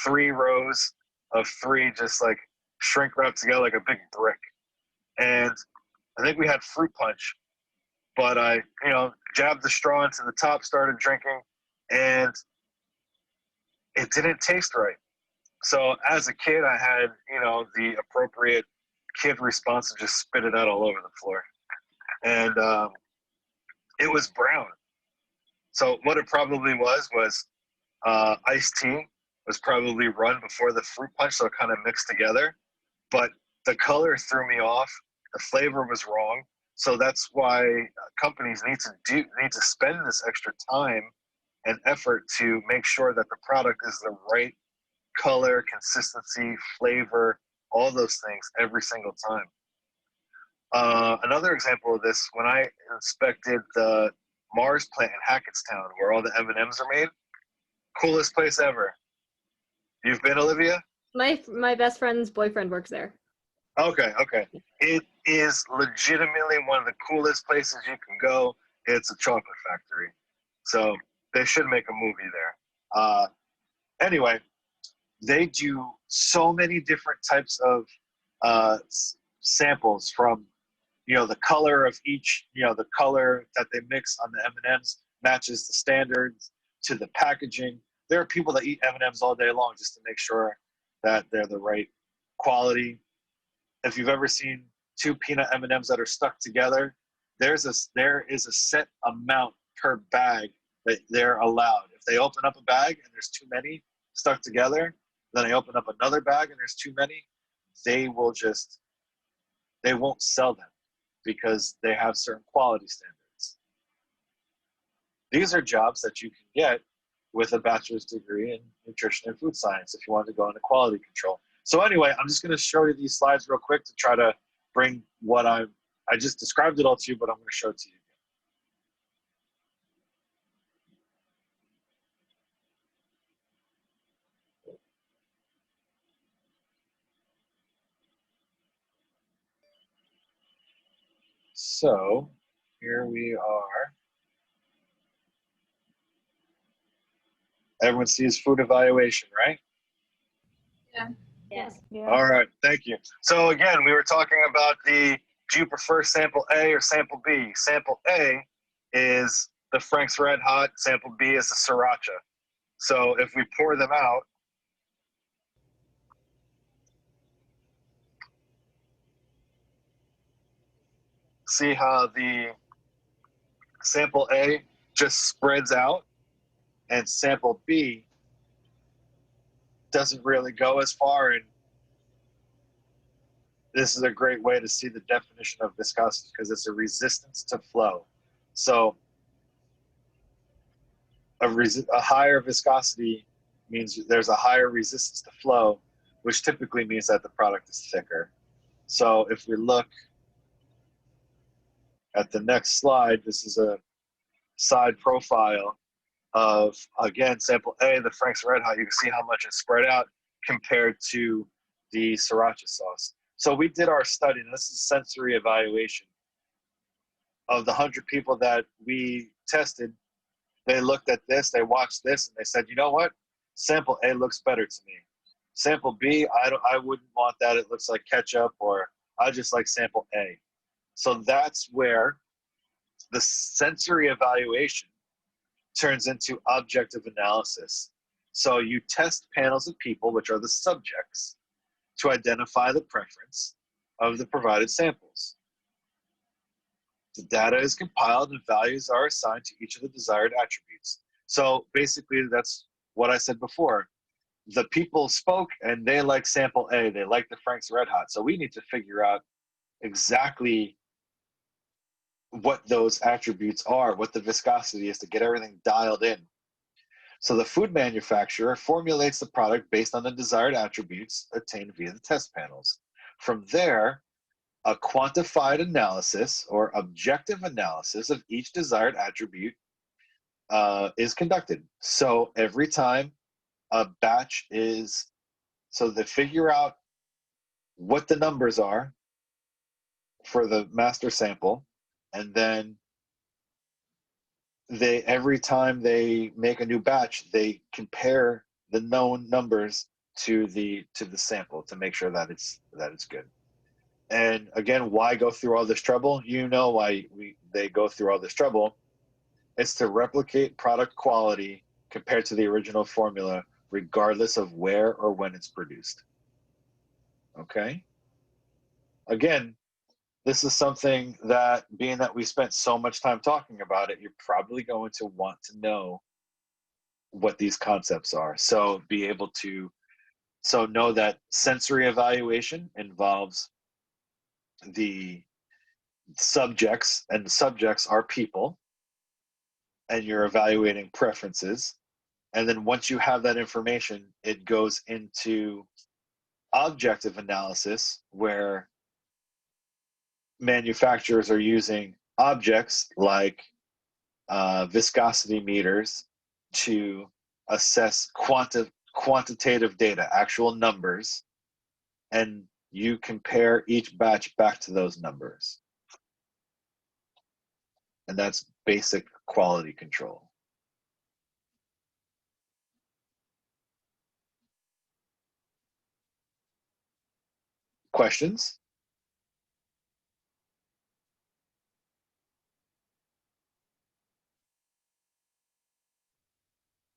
3 rows of 3 just like shrink wrapped together like a big brick. And I think we had fruit punch, but I, jabbed the straw into the top, started drinking, and it didn't taste right. So as a kid, I had, the appropriate kid response to just spit it out all over the floor. And it was brown. So what it probably was iced tea was probably run before the fruit punch, so it kind of mixed together. But the color threw me off. The flavor was wrong. So that's why companies need to spend this extra time and effort to make sure that the product is the right color, consistency, flavor, all those things every single time. Another example of this, when I inspected the Mars plant in Hackettstown, where all the M&Ms are made, coolest place ever. You've been, Olivia? My best friend's boyfriend works there. Okay. It is legitimately one of the coolest places you can go. It's a chocolate factory. So they should make a movie there. Anyway, they do so many different types of samples from, the color of each, the color that they mix on the M&Ms matches the standards, to the packaging. There are people that eat M&Ms all day long just to make sure that they're the right quality. If you've ever seen 2 peanut M&Ms that are stuck together, there is a set amount per bag that they're allowed. If they open up a bag and there's too many stuck together, then they open up another bag and there's too many, they won't sell them because they have certain quality standards. These are jobs that you can get with a bachelor's degree in nutrition and food science if you want to go into quality control. So anyway, I'm just going to show you these slides real quick to try to bring what I just described it all to you, but I'm going to show it to you. So here we are. Everyone sees food evaluation, right? Yeah. Yes. All right, thank you. So again, we were talking about do you prefer sample A or sample B? Sample A is the Frank's Red Hot, sample B is the Sriracha. So if we pour them out, see how the sample A just spreads out and sample B doesn't really go as far. And this is a great way to see the definition of viscosity because it's a resistance to flow. So a higher viscosity means there's a higher resistance to flow, which typically means that the product is thicker. So if we look at the next slide, this is a side profile of, again, sample A, the Frank's Red Hot. You can see how much it's spread out compared to the Sriracha sauce. So we did our study, and this is sensory evaluation. Of the 100 people that we tested, they looked at this, they watched this, and they said, you know what? Sample A looks better to me. Sample B, I wouldn't want that. It looks like ketchup, or I just like sample A. So that's where the sensory evaluation turns into objective analysis. So you test panels of people, which are the subjects, to identify the preference of the provided samples. The data is compiled and values are assigned to each of the desired attributes. So basically, that's what I said before. The people spoke and they like sample A, they like the Frank's Red Hot. So we need to figure out exactly what those attributes are, what the viscosity is to get everything dialed in. So the food manufacturer formulates the product based on the desired attributes attained via the test panels. From there, a quantified analysis or objective analysis of each desired attribute is conducted. So every time a batch is, so they figure out what the numbers are for the master sample, and then every time they make a new batch, they compare the known numbers to the sample to make sure that it's good. And again, why go through all this trouble? You know why they go through all this trouble. It's to replicate product quality compared to the original formula, regardless of where or when it's produced. Okay? Again, this is something that, being that we spent so much time talking about it, you're probably going to want to know what these concepts are. So know that sensory evaluation involves the subjects, and the subjects are people, and you're evaluating preferences. And then once you have that information, it goes into objective analysis, where manufacturers are using objects like viscosity meters to assess quantitative data, actual numbers, and you compare each batch back to those numbers. And that's basic quality control. Questions?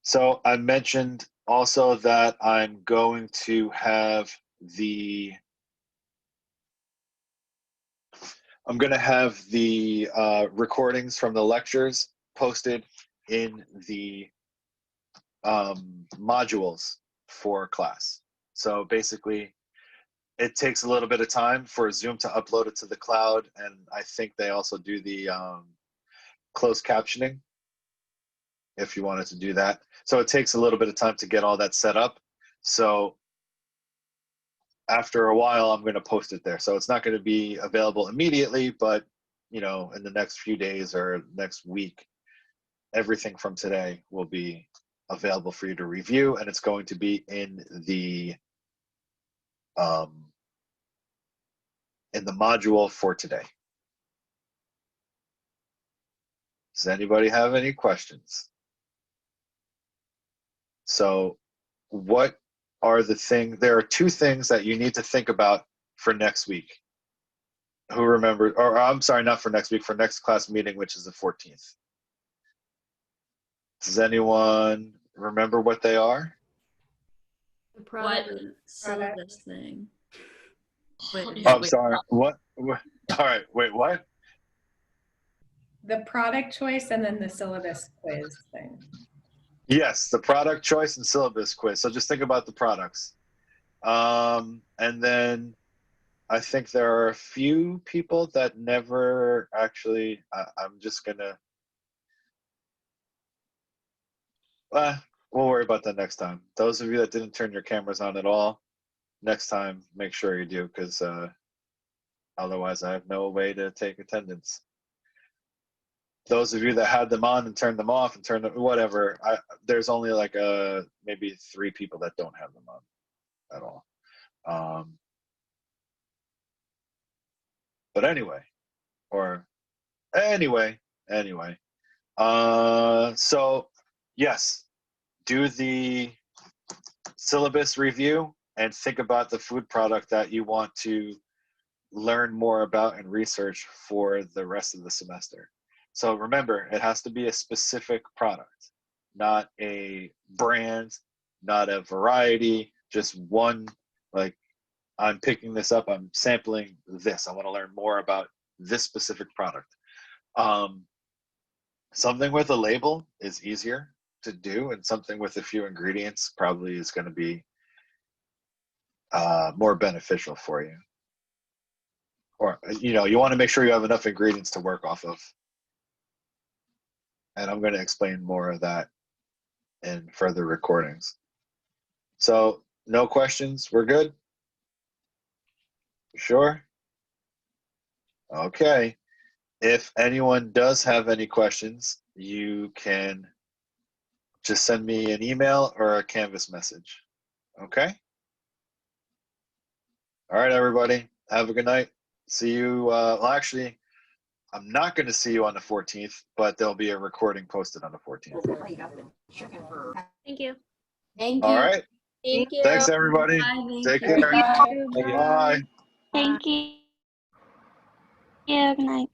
So I mentioned also that I'm going to have the recordings from the lectures posted in the modules for class. So basically, it takes a little bit of time for Zoom to upload it to the cloud, and I think they also do the closed captioning if you wanted to do that. So it takes a little bit of time to get all that set up. So after a while, I'm going to post it there. So it's not going to be available immediately, but you know, in the next few days or next week, everything from today will be available for you to review, and it's going to be in the module for today. Does anybody have any questions? So what are the things? There are two things that you need to think about for next week. Who remembers, or I'm sorry, not for next week, for next class meeting, which is the 14th. Does anyone remember what they are? The product syllabus thing. Oh, I'm sorry. What? All right. Wait, what? The product choice and then the syllabus quiz thing. Yes, the product choice and syllabus quiz. So just think about the products. And then I think there are a few people that never actually, I'm just gonna, we'll worry about that next time. Those of you that didn't turn your cameras on at all, next time, make sure you do, because otherwise I have no way to take attendance. Those of you that had them on and turned them off and turned them, whatever, there's only like maybe 3 people that don't have them on at all. But anyway, so yes, do the syllabus review and think about the food product that you want to learn more about and research for the rest of the semester. So remember, it has to be a specific product, not a brand, not a variety, just one, like, I'm picking this up, I'm sampling this, I want to learn more about this specific product. Something with a label is easier to do, and something with a few ingredients probably is going to be more beneficial for you. Or, you know, you want to make sure you have enough ingredients to work off of. And I'm going to explain more of that in further recordings. So, no questions? We're good? Sure? Okay. If anyone does have any questions, you can just send me an email or a Canvas message. Okay? All right, everybody. Have a good night. See you. Well, actually, I'm not going to see you on the 14th, but there'll be a recording posted on the 14th. Thank you. Thank All you. right. Thank you. Thanks, everybody. Bye, Take thank care. you. Bye. Thank you. Yeah, good night.